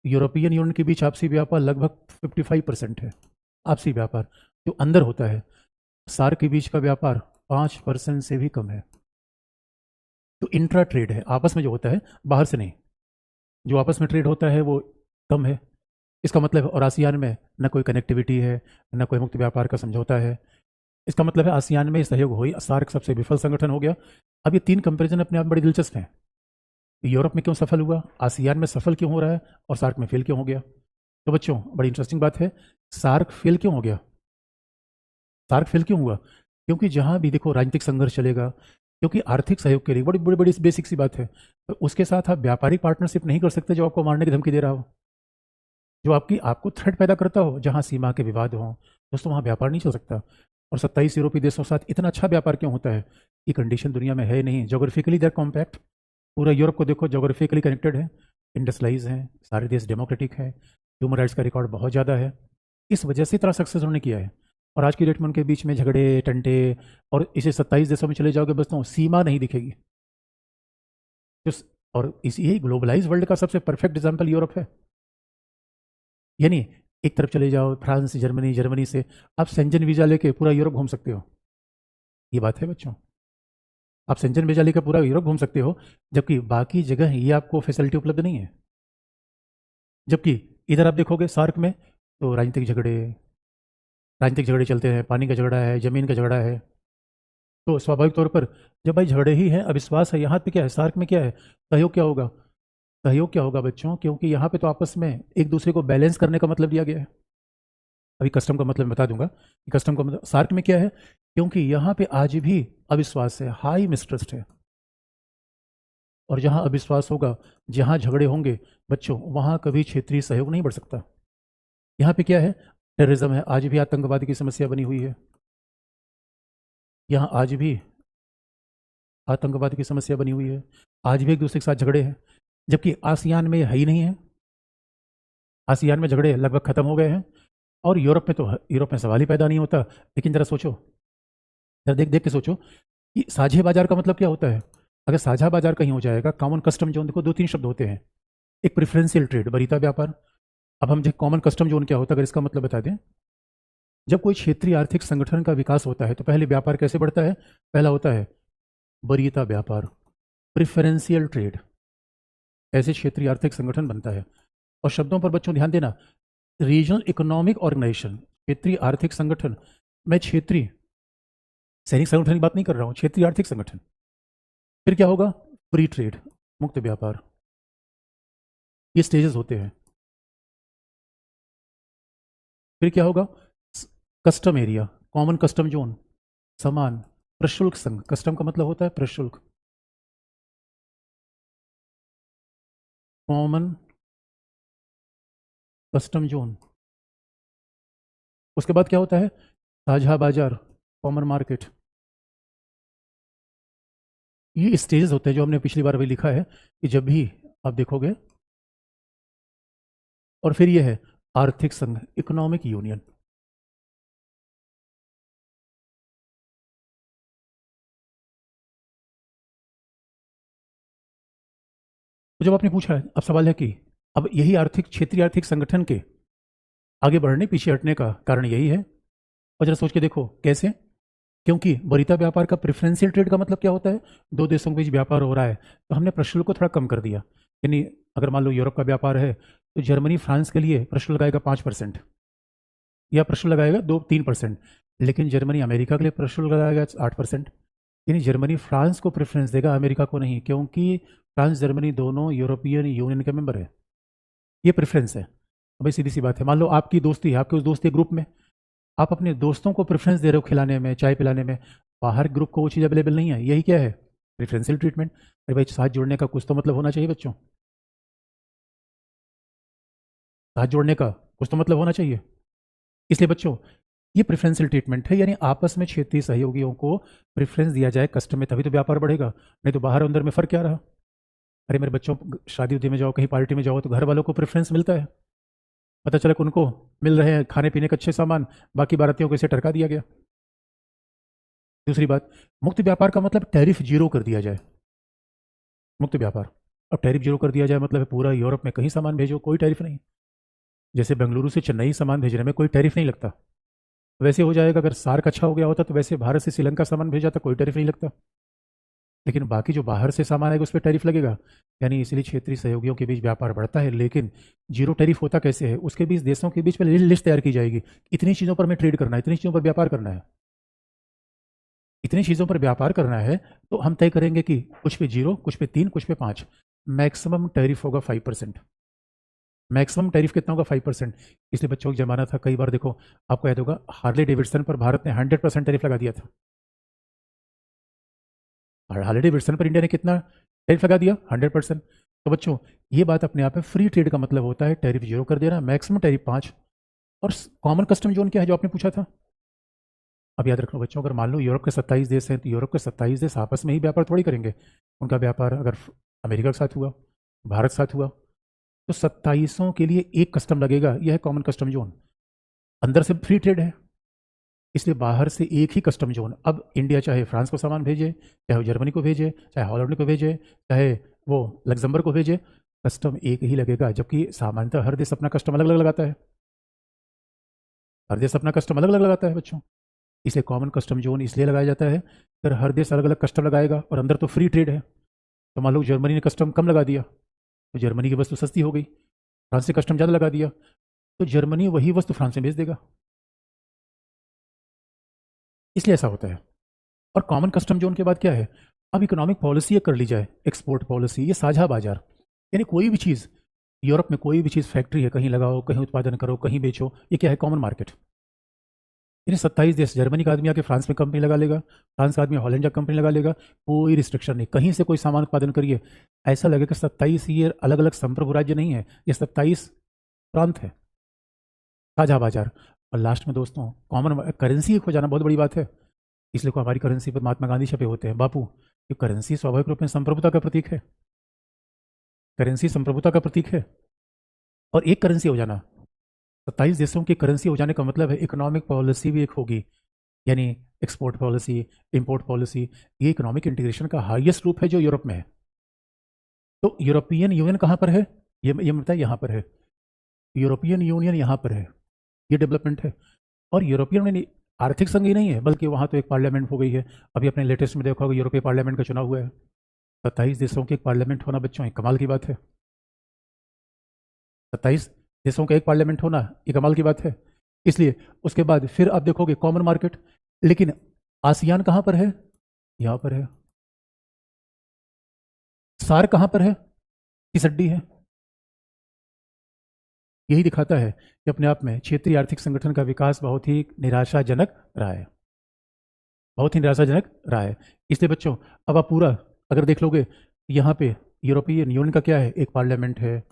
यूरोपियन यूनियन के बीच आपसी व्यापार लगभग 55% है। आपसी व्यापार जो अंदर होता है, सार्क के बीच का व्यापार 5% से भी कम है। तो इंट्रा ट्रेड है, आपस में जो होता है, बाहर से नहीं, जो आपस में ट्रेड होता है वो कम है। इसका मतलब, और आसियान में न कोई कनेक्टिविटी है, न कोई मुक्त व्यापार का समझौता है। इसका मतलब है आसियान में सहयोग हो ही, सार्क सबसे विफल संगठन हो गया। अब ये 3 कंपेरिजन अपने आप में बड़ी दिलचस्प हैं। यूरोप में क्यों सफल हुआ, आसियान में सफल क्यों हो रहा है, और सार्क में फेल क्यों हो गया? तो बच्चों, बड़ी इंटरेस्टिंग बात है, सार्क फेल क्यों हो गया? सार्क फेल क्यों हुआ? क्योंकि जहां भी देखो राजनीतिक संघर्ष चलेगा, क्योंकि आर्थिक सहयोग के लिए बड़ी बड़ी बड़ी बेसिक सी बात है, तो उसके साथ आप व्यापारिक पार्टनरशिप नहीं कर सकते जो आपको मारने की धमकी दे रहा हो, जो आपको थ्रेट पैदा करता हो, जहां सीमा के विवाद हो। दोस्तों, वहां व्यापार नहीं चल सकता। और 27 यूरोपीय देशों के साथ इतना अच्छा व्यापार क्यों होता है? ये कंडीशन दुनिया में है नहीं। जोग्राफिकली देयर कॉम्पैक्ट, पूरा यूरोप को देखो, जोग्राफिकली कनेक्टेड है, इंडस्ट्रियलाइज है, सारे देश डेमोक्रेटिक है, ह्यूमन राइट्स का रिकॉर्ड बहुत ज़्यादा है। इस वजह से इतना सक्सेस उन्होंने किया है। और आज की डेट में उनके बीच में झगड़े टंटे, और इसे 27 देशों में चले जाओगे, बस तो सीमा नहीं दिखेगी। और यही ग्लोबलाइज वर्ल्ड का सबसे परफेक्ट एग्जाम्पल यूरोप है। यानी एक तरफ चले जाओ, फ्रांस, जर्मनी, जर्मनी से आप सेंजन वीजा लेके पूरा यूरोप घूम सकते हो। ये बात है बच्चों, आप सेंजन वीजा लेकर पूरा यूरोप घूम सकते हो, जबकि बाकी जगह ये आपको फैसिलिटी उपलब्ध नहीं है। जबकि इधर आप देखोगे सार्क में तो राजनीतिक झगड़े चलते हैं, पानी का झगड़ा है, जमीन का झगड़ा है। तो स्वाभाविक तौर पर जब भाई झगड़े ही हैं, अविश्वास है, यहाँ पे क्या है, सार्क में क्या है, सहयोग क्या होगा? सहयोग क्या होगा बच्चों? क्योंकि यहाँ पे तो आपस में एक दूसरे को बैलेंस करने का मतलब दिया गया है। अभी कस्टम का मतलब बता दूंगा कि कस्टम का मतलब सार्क में क्या है, क्योंकि यहाँ पे आज भी अविश्वास है, हाई मिसट्रस्ट है। और जहाँ अविश्वास होगा, जहाँ झगड़े होंगे बच्चों, वहाँ कभी क्षेत्रीय सहयोग नहीं बढ़ सकता। यहाँ पे क्या है, टेररिज्म है, आज भी आतंकवाद की समस्या बनी हुई है। यहाँ आज भी आतंकवाद की समस्या बनी हुई है, आज भी एक दूसरे के साथ झगड़े हैं। जबकि आसियान में है ही नहीं है, आसियान में झगड़े लगभग खत्म हो गए हैं। और यूरोप में सवाल ही पैदा नहीं होता। लेकिन जरा सोचो, जरा देख देख के सोचो कि साझे बाजार का मतलब क्या होता है? अगर साझा बाजार कहीं हो जाएगा, कॉमन कस्टम जोन, देखो 2-3 शब्द होते हैं। एक प्रेफरेंशियल ट्रेड, वरीयता व्यापार। अब हम जो कॉमन कस्टम जोन क्या होता है, अगर इसका मतलब बता दें, जब कोई क्षेत्रीय आर्थिक संगठन का विकास होता है तो पहले व्यापार कैसे बढ़ता है? पहला होता है वरीयता व्यापार, प्रेफरेंशियल ट्रेड, ऐसे क्षेत्रीय आर्थिक संगठन बनता है। और शब्दों पर बच्चों ध्यान देना, रीजनल इकोनॉमिक ऑर्गेनाइजेशन, क्षेत्रीय आर्थिक संगठन। मैं क्षेत्रीय सैनिक संगठन की बात नहीं कर रहा हूं, क्षेत्रीय आर्थिक संगठन। फिर क्या होगा? फ्री ट्रेड, मुक्त व्यापार। ये स्टेजेस होते हैं। फिर क्या होगा? Custom area, common custom zone, समान प्रशुल्क संघ। कस्टम का मतलब होता है प्रशुल्क। Common custom zone. उसके बाद क्या होता है? साझा बाजार, कॉमन मार्केट। ये स्टेजेस होते हैं जो हमने पिछली बार भी लिखा है कि जब भी आप देखोगे। और फिर ये है आर्थिक संघ, इकोनॉमिक यूनियन। तो जब आपने पूछा है, अब सवाल है कि अब यही आर्थिक क्षेत्रीय आर्थिक संगठन के आगे बढ़ने पीछे हटने का कारण यही है। और जरा सोच के देखो कैसे। क्योंकि वरीयता व्यापार का प्रेफरेंशियल ट्रेड का मतलब क्या होता है? दो देशों के बीच व्यापार हो रहा है, तो हमने प्रशुल्क को थोड़ा कम कर दिया। यानी अगर मान लो यूरोप का व्यापार है, तो जर्मनी फ्रांस के लिए प्रशुल्क लगाएगा 5%, या प्रशुल्क लगाएगा 2-3%। लेकिन जर्मनी अमेरिका के लिए प्रशुल्क लगाएगा 8%। यानी जर्मनी फ्रांस को प्रेफरेंस देगा, अमेरिका को नहीं, क्योंकि फ्रांस जर्मनी दोनों यूरोपियन यूनियन के मेंबर है। ये प्रेफरेंस है। भाई सीधी सी बात है, मान लो आपकी दोस्ती है, आपके उस दोस्ती ग्रुप में आप अपने दोस्तों को प्रेफरेंस दे रहे हो खिलाने में, चाय पिलाने में, बाहर ग्रुप को वो चीज़ अवेलेबल नहीं है। यही क्या है? Preferential treatment. अरे भाई साथ जोड़ने का कुछ तो मतलब होना चाहिए बच्चों। साथ जोड़ने का कुछ तो मतलब होना चाहिए। इसलिए बच्चों ये प्रेफरेंशियल ट्रीटमेंट है, यानी आपस में क्षेत्रीय सहयोगियों को प्रेफरेंस दिया जाए कस्टम में, तभी तो व्यापार बढ़ेगा। नहीं तो बाहर अंदर में फ़र्क क्या रहा? अरे मेरे बच्चों, शादी उदी में जाओ, कहीं पार्टी में जाओ, तो घर वालों को प्रेफरेंस मिलता है। पता चला कि उनको मिल रहे हैं खाने पीने के अच्छे सामान, बाकी बारातियों को इसे टरका दिया गया। दूसरी बात, मुक्त व्यापार का मतलब टैरिफ जीरो कर दिया जाए। मुक्त व्यापार, अब टैरिफ जीरो कर दिया जाए मतलब है पूरा यूरोप में कहीं सामान भेजो कोई टैरिफ नहीं। जैसे बेंगलुरु से चेन्नई सामान भेजने में कोई टैरिफ नहीं लगता, वैसे हो जाएगा। अगर सार्क अच्छा हो गया होता तो वैसे भारत से श्रीलंका सामान भेजा तो कोई टैरिफ नहीं लगता। लेकिन बाकी जो बाहर से सामान आएगा उस पर टैरिफ लगेगा। यानी इसलिए क्षेत्रीय सहयोगियों के बीच व्यापार बढ़ता है, लेकिन जीरो टैरिफ होता कैसे है? उसके बीच देशों के बीच पहले लिस्ट तैयार की जाएगी, इतनी चीज़ों पर हमें ट्रेड करना है, इतनी चीज़ों पर व्यापार करना है, इतनी चीज़ों पर व्यापार करना है। तो हम तय करेंगे कि कुछ पे जीरो, कुछ पे 3, कुछ पे 5। मैक्सिमम टैरिफ होगा 5%। मैक्सिमम टैरिफ कितना होगा? 5%। इसलिए बच्चों की जमाना था, कई बार देखो आपको याद होगा, हार्ले डेविडसन पर भारत ने 100% टैरिफ लगा दिया था। और हार्ले डेविडसन पर इंडिया ने कितना टैरिफ लगा दिया? 100%। तो बच्चों ये बात अपने आप में फ्री ट्रेड का मतलब होता है टैरिफ जीरो कर देना, मैक्सिमम टैरिफ 5। और कॉमन कस्टम जोन क्या है जो आपने पूछा था? अब याद रखना बच्चों, अगर मान लो यूरोप के 27 देश हैं, तो यूरोप के 27 देश आपस में ही व्यापार थोड़ी करेंगे। उनका व्यापार अगर अमेरिका के साथ हुआ, भारत के साथ हुआ, तो 27 के लिए एक कस्टम लगेगा। यह है कॉमन कस्टम जोन। अंदर से फ्री ट्रेड है, इसलिए बाहर से एक ही कस्टम जोन। अब इंडिया चाहे फ्रांस को सामान भेजे, चाहे वो जर्मनी को भेजे, चाहे हॉलैंड को भेजे, चाहे वो लग्जमबर्ग को भेजे, कस्टम एक ही लगेगा। जबकि सामान्यतः हर देश अपना कस्टम अलग अलग लगाता है। हर देश अपना कस्टम अलग अलग लगाता है बच्चों। इसलिए कॉमन कस्टम जोन इसलिए लगाया जाता है, फिर हर देश अलग अलग कस्टम लगाएगा, और अंदर तो फ्री ट्रेड है। तो मान लो जर्मनी ने कस्टम कम लगा दिया, तो जर्मनी की वस्तु सस्ती हो गई। फ्रांस ने कस्टम ज़्यादा लगा दिया, तो जर्मनी वही वस्तु फ्रांस में भेज देगा। इसलिए ऐसा होता है। और कॉमन कस्टम जोन के बाद क्या है? अब इकोनॉमिक पॉलिसी कर ली जाए, एक्सपोर्ट पॉलिसी, ये साझा बाजार। यानी कोई भी चीज़, यूरोप में कोई भी चीज़ फैक्ट्री है, कहीं लगाओ, कहीं उत्पादन करो, कहीं बेचो, ये क्या है? Common market. यानी 27 देश, जर्मनी का आदमी आके फ्रांस में कंपनी लगा लेगा, फ्रांस का आदमी हॉलैंड का कंपनी लगा लेगा, कोई रिस्ट्रिक्शन नहीं, कहीं से कोई सामान उत्पादन करिए। ऐसा लगेगा 27 ये अलग अलग संप्रभु राज्य नहीं है, ये 27 प्रांत है, साझा बाजार। और लास्ट में दोस्तों, कॉमन करेंसी हो जाना बहुत बड़ी बात है। इसलिए को हमारी करेंसी पर महात्मा गांधी छपे होते हैं। बापू, ये करेंसी स्वाभाविक रूप में संप्रभुता का प्रतीक है। करेंसी संप्रभुता का प्रतीक है। और एक करेंसी हो जाना, 27 देशों की करेंसी हो जाने का मतलब है इकोनॉमिक पॉलिसी भी एक होगी। यानी एक्सपोर्ट पॉलिसी, इंपोर्ट पॉलिसी, ये इकोनॉमिक इंटीग्रेशन का हाईएस्ट रूप है जो यूरोप में है। तो यूरोपियन यूनियन कहाँ पर है? ये बताइए, यहाँ पर है। यूरोपियन यूनियन यहाँ पर है, ये डेवलपमेंट है। और यूरोपियन यूनियन आर्थिक संघ ही नहीं है, बल्कि वहाँ तो एक पार्लियामेंट हो गई है। अभी अपने लेटेस्ट में देखा होगा, यूरोपीय पार्लियामेंट का चुनाव हुआ है। 27 देशों की एक पार्लियामेंट होना बच्चों एक कमाल की बात है। 27 देशों का एक पार्लियामेंट होना ये कमाल की बात है। इसलिए उसके बाद फिर आप देखोगे कॉमन मार्केट, लेकिन आसियान कहाँ पर है? यहाँ पर है। सार कहाँ पर है? किस हड्डी है? यही दिखाता है कि अपने आप में क्षेत्रीय आर्थिक संगठन का विकास बहुत ही निराशाजनक रहा है, बहुत ही निराशाजनक रहा है। इसलिए बच्चों अब आप पूरा अगर देख लोगे, यहाँ पे यूरोपियन यूनियन का क्या है, एक पार्लियामेंट है,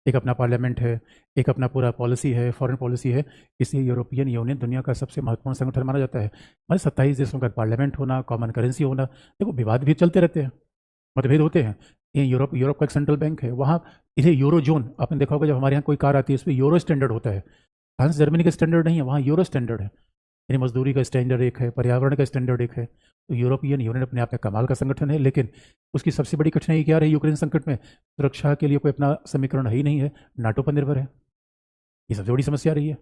एक अपना पार्लियामेंट है, एक अपना पूरा पॉलिसी है, फॉरेन पॉलिसी है। इसलिए यूरोपियन यूनियन दुनिया का सबसे महत्वपूर्ण संगठन माना जाता है। मतलब 27 देशों का पार्लियामेंट होना, कॉमन करेंसी होना, देखो विवाद भी चलते रहते हैं, मतभेद होते हैं। ये यूरोप यूरोप का एक सेंट्रल बैंक है, वहाँ इसे यूरो जोन, आपने देखा होगा जब हमारे यहाँ कोई कार आती है उस पर यूरो स्टैंडर्ड होता है। फ्रांस जर्मनी का स्टैंडर्ड नहीं है, वहाँ यूरो स्टैंडर्ड है। यानी मजदूरी का स्टैंडर्ड एक है, पर्यावरण का स्टैंडर्ड एक है। तो यूरोपियन यूनियन अपने आप में कमाल का संगठन है, लेकिन उसकी सबसे बड़ी कठिनाई क्या रही यूक्रेन संकट में? सुरक्षा के लिए कोई अपना समीकरण है ही नहीं है, नाटो पर निर्भर है। ये सबसे बड़ी समस्या रही है।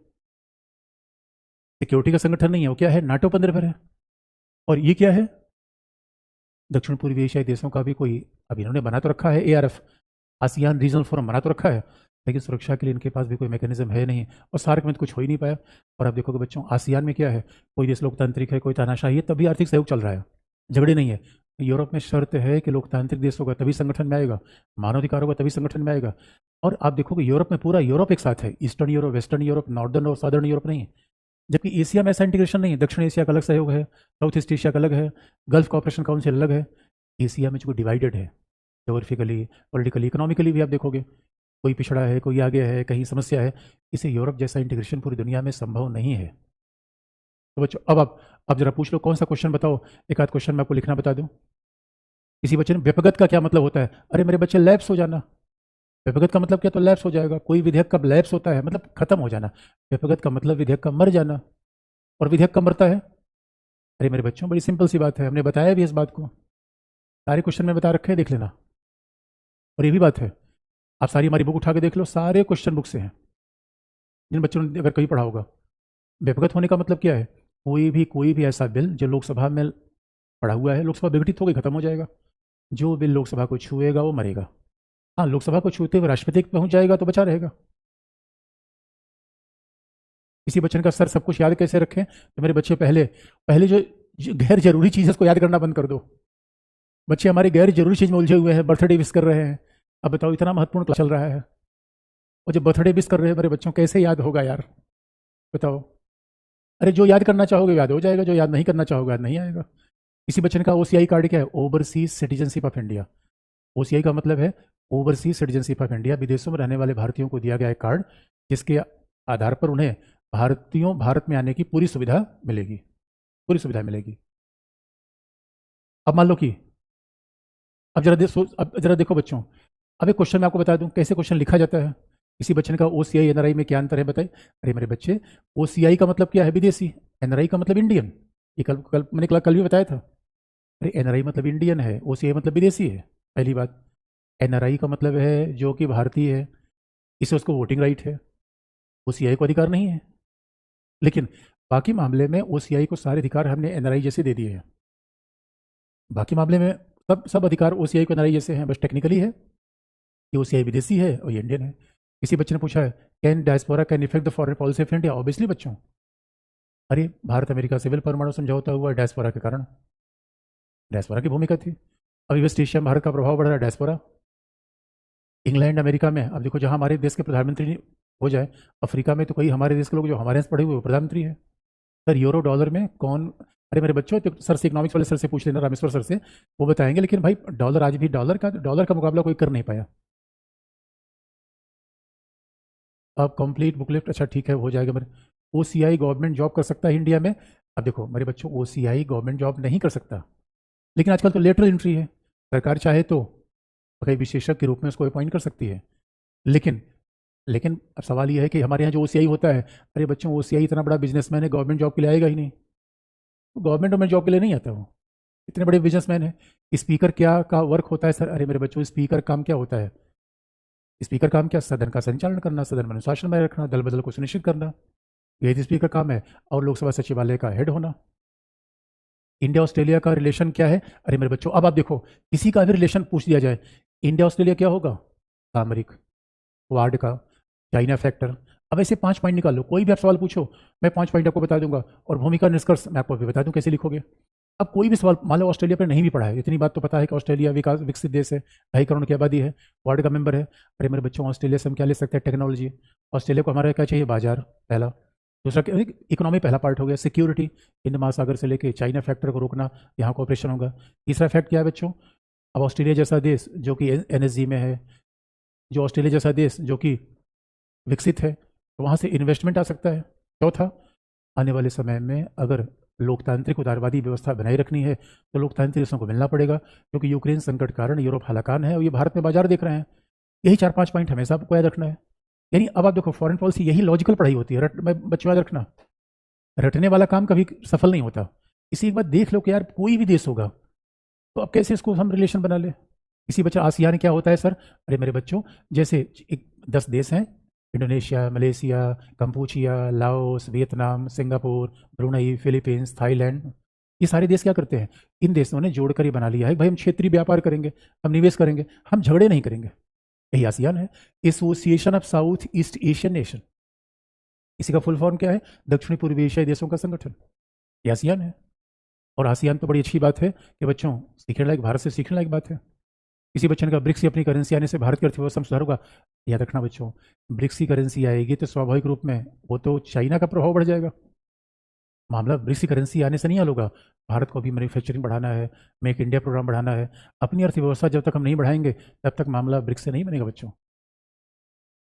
सिक्योरिटी का संगठन नहीं है, वो क्या है? नाटो पर निर्भर है। और ये क्या है? दक्षिण पूर्वी एशियाई देशों का भी कोई, अब इन्होंने बना तो रखा है ARF, आसियान रीजनल फोरम बना तो रखा है, लेकिन सुरक्षा के लिए इनके पास भी कोई मैकेनिज्म है नहीं। और सार्क में तो कुछ हो ही नहीं पाया। और अब देखोगे बच्चों, आसियान में क्या है? कोई देश लोकतांत्रिक है, कोई तानाशाही है, तभी आर्थिक सहयोग चल रहा है, झगड़े नहीं है। यूरोप में शर्त है कि लोकतांत्रिक देश होगा तभी संगठन में आएगा, मानवाधिकार होगा तभी संगठन में आएगा। और आप देखोगे यूरोप में पूरा यूरोप एक साथ है, eastern Europe, western Europe, northern और सादर्न यूरोप नहीं है। जबकि एशिया में ऐसा इंटीग्रेशन नहीं है, दक्षिण एशिया का अलग सहयोग है, साउथ ईस्ट एशिया का अलग है, गल्फ कॉपरेशन काउंसिल अलग है। एशिया में जो डिवाइडेड है जोग्राफिकली, पॉलिटिकली, इकोनॉमिकली भी आप देखोगे, कोई पिछड़ा है, कोई आगे है, कहीं समस्या है। इसे यूरोप जैसा इंटीग्रेशन पूरी दुनिया में संभव नहीं है। तो बच्चों अब आप अब जरा पूछ लो कौन सा क्वेश्चन बताओ, एक आध क्वेश्चन मैं आपको लिखना बता दूं। किसी बच्चे ने व्यपगत का क्या मतलब होता है? अरे मेरे बच्चे लैप्स हो जाना। व्यपगत का मतलब क्या? तो लैप्स हो जाएगा। कोई विधेयक कब लैप्स होता है? मतलब खत्म हो जाना। व्यपगत का मतलब विधेयक का मर जाना। और विधेयक कब मरता है? अरे मेरे बच्चों बड़ी सिंपल सी बात है, हमने बताया भी इस बात को, सारे क्वेश्चन में बता रखे हैं, देख लेना। और ये भी बात है, आप सारी हमारी बुक उठा के देख लो, सारे क्वेश्चन बुक से हैं, जिन बच्चों ने अगर कहीं पढ़ा होगा। व्यपगत होने का मतलब क्या है? कोई भी ऐसा बिल जो लोकसभा में पढ़ा हुआ है, लोकसभा विघटित हो गई, खत्म हो जाएगा। जो बिल लोकसभा को छुएगा वो मरेगा। हाँ, लोकसभा को छूते हुए राष्ट्रपति तक पहुंच जाएगा तो बचा रहेगा। किसी बच्चन का सर सब कुछ याद कैसे रखें? तो मेरे बच्चे पहले पहले जो गैर जरूरी चीज़ है उसको याद करना बंद कर दो। बच्चे हमारी गैर जरूरी चीज़ में उलझे हुए हैं, बर्थडे विश कर रहे हैं। अब बताओ, इतना महत्वपूर्ण क्लास चल रहा है और जब बर्थडे विश कर रहे हैं मेरे बच्चों, कैसे याद होगा यार? बताओ। अरे जो याद करना चाहोगे याद हो जाएगा, जो याद नहीं करना चाहोगे याद नहीं आएगा। किसी बच्चे का OCI कार्ड क्या है? Overseas citizenship of India. OCI का मतलब है ओवरसीज सिटीजनशिप ऑफ इंडिया, विदेशों में रहने वाले भारतीयों को दिया गया एक कार्ड जिसके आधार पर उन्हें भारत में आने की पूरी सुविधा मिलेगी, पूरी सुविधा मिलेगी। अब मान लो कि अब जरा देखो बच्चों, अब एक क्वेश्चन मैं आपको बता दूं कैसे क्वेश्चन लिखा जाता है। किसी बच्चे का OCI NRI में क्या अंतर है बताइए? अरे मेरे बच्चे, OCI का मतलब क्या है? विदेशी। NRI का मतलब इंडियन। ये मैंने कल भी बताया था। अरे NRI मतलब इंडियन है, OCI मतलब विदेशी है। पहली बात, NRI का मतलब है जो कि भारतीय है, इसे उसको वोटिंग राइट है, OCI को अधिकार नहीं है। लेकिन बाकी मामले में OCI को सारे अधिकार हमने NRI जैसे दे दिए हैं। बाकी मामले में सब अधिकार OCI को NRI जैसे हैं, बस टेक्निकली है कि OCI विदेशी है और ये इंडियन है। किसी बच्चे ने पूछा है can diaspora can effect the foreign policy of India? Obviously बच्चों, अरे भारत अमेरिका सिविल परमाणु समझौता हुआ डायस्पोरा के कारण, डायस्पोरा की भूमिका थी। अभी वेस्ट एशिया में भारत का प्रभाव बढ़ रहा है, डायस्पोरा। इंग्लैंड अमेरिका में अब देखो, जहाँ हमारे देश के प्रधानमंत्री हो जाए, अफ्रीका में तो कई हमारे देश के लोग जो हमारे यहाँ पढ़े हुए प्रधानमंत्री है। सर यूरो डॉलर में कौन? अरे मेरे बच्चों, तो सर से, इकोनॉमिक्स वाले सर से पूछ लेना, रामेश्वर सर से, वो बताएंगे। लेकिन भाई डॉलर आज भी डॉलर का मुकाबला कोई कर नहीं पाया। अब कंप्लीट बुकलेट, अच्छा ठीक है हो जाएगा। मेरे OCI गवर्नमेंट जॉब कर सकता है इंडिया में? अब देखो मेरे बच्चों, OCI गवर्नमेंट जॉब नहीं कर सकता, लेकिन आजकल तो लेटरल एंट्री है, सरकार चाहे तो कई विशेषज्ञ के रूप में उसको अपॉइंट कर सकती है। लेकिन लेकिन अब सवाल यह है कि हमारे यहाँ जो OCI होता है, अरे बच्चों OCI इतना बड़ा बिजनेसमैन है, गवर्नमेंट जॉब के लिए आएगा ही नहीं। गवर्नमेंट जॉब के लिए नहीं आता वो, इतने बड़े बिजनेसमैन है। स्पीकर क्या का वर्क होता है सर? अरे मेरे बच्चों, स्पीकर काम क्या होता है? स्पीकर काम क्या? सदन का संचालन करना, सदन में अनुशासन बनाए रखना, दल बदल को सुनिश्चित करना, यही तो स्पीकर काम है। और लोकसभा सचिवालय का हेड होना। इंडिया ऑस्ट्रेलिया का रिलेशन क्या है? अरे मेरे बच्चों, अब आप देखो, किसी का भी रिलेशन पूछ दिया जाए, इंडिया ऑस्ट्रेलिया क्या होगा? सामरिक, वार्ड का, चाइना फैक्टर। अब ऐसे 5 पॉइंट निकाल लो, कोई भी आप सवाल पूछो मैं 5 पॉइंट आपको बता दूंगा, और भूमिका निष्कर्ष मैं आपको अभी बता दूं कैसे लिखोगे। अब कोई भी सवाल मान लो ऑस्ट्रेलिया पर नहीं भी पढ़ा है, इतनी बात तो पता है कि ऑस्ट्रेलिया विकास विकसित देश है, 2.5 करोड़ की आबादी है, वर्ल्ड का मेंबर है। अरे मेरे बच्चों, ऑस्ट्रेलिया से हम क्या ले सकते हैं? टेक्नोलॉजी। ऑस्ट्रेलिया को हमारा क्या चाहिए? बाजार, पहला। दूसरा इकोनॉमी पहला पार्ट हो गया, सिक्योरिटी, हिंद महासागर से लेके चाइना फैक्टर को रोकना, यहाँ कॉपरेशन होगा। तीसरा फैक्ट क्या है बच्चों? अब ऑस्ट्रेलिया जैसा देश जो कि NSG में है, जो ऑस्ट्रेलिया जैसा देश जो कि विकसित है, तो वहाँ से इन्वेस्टमेंट आ सकता है। चौथा, आने वाले समय में अगर लोकतांत्रिक उदारवादी व्यवस्था बनाए रखनी है तो लोकतांत्रिक देशों को मिलना पड़ेगा, क्योंकि यूक्रेन संकट के कारण यूरोप हलाकान है और ये भारत में बाजार देख रहे हैं। यही 4-5 पॉइंट हमेशा आपको याद रखना है। यानी अब आप देखो, फॉरेन पॉलिसी यही लॉजिकल पढ़ाई होती है। बच्चों याद रखना, रटने वाला काम कभी सफल नहीं होता। इसी एक बात देख लो कि यार कोई भी देश होगा तो अब कैसे इसको हम रिलेशन बना ले। इसी बच्चा आसियान क्या होता है सर? अरे मेरे बच्चों, जैसे 10 देश हैं, Indonesia, Malaysia, Kampuchea, Laos, Vietnam, Singapore, Brunei, Philippines, Thailand, ये सारे देश क्या करते हैं? इन देशों ने जोड़कर ये बना लिया है भाई हम क्षेत्रीय व्यापार करेंगे, हम निवेश करेंगे, हम झगड़े नहीं करेंगे। यही आसियान है, association of south East Asian nation. इसी का फुल फॉर्म क्या है? दक्षिणी पूर्वी एशियाई देशों का संगठन। ये आसियान है। और आसियान तो बड़ी अच्छी बात है कि बच्चों सीखने लायक, भारत से सीखने लायक बात है। किसी बच्चे ने कहा ब्रिक्स की अपनी करेंसी आने से भारत की अर्थव्यवस्था में सुधार होगा। याद रखना बच्चों, ब्रिक्स की करेंसी आएगी तो स्वाभाविक रूप में वो तो चाइना का प्रभाव बढ़ जाएगा। मामला ब्रिक्स की करेंसी आने से नहीं हल होगा। भारत को भी मैन्युफैक्चरिंग बढ़ाना है, मेक इंडिया प्रोग्राम बढ़ाना है। अपनी अर्थव्यवस्था जब तक हम नहीं बढ़ाएंगे तब तक मामला ब्रिक्स से नहीं बनेगा बच्चों।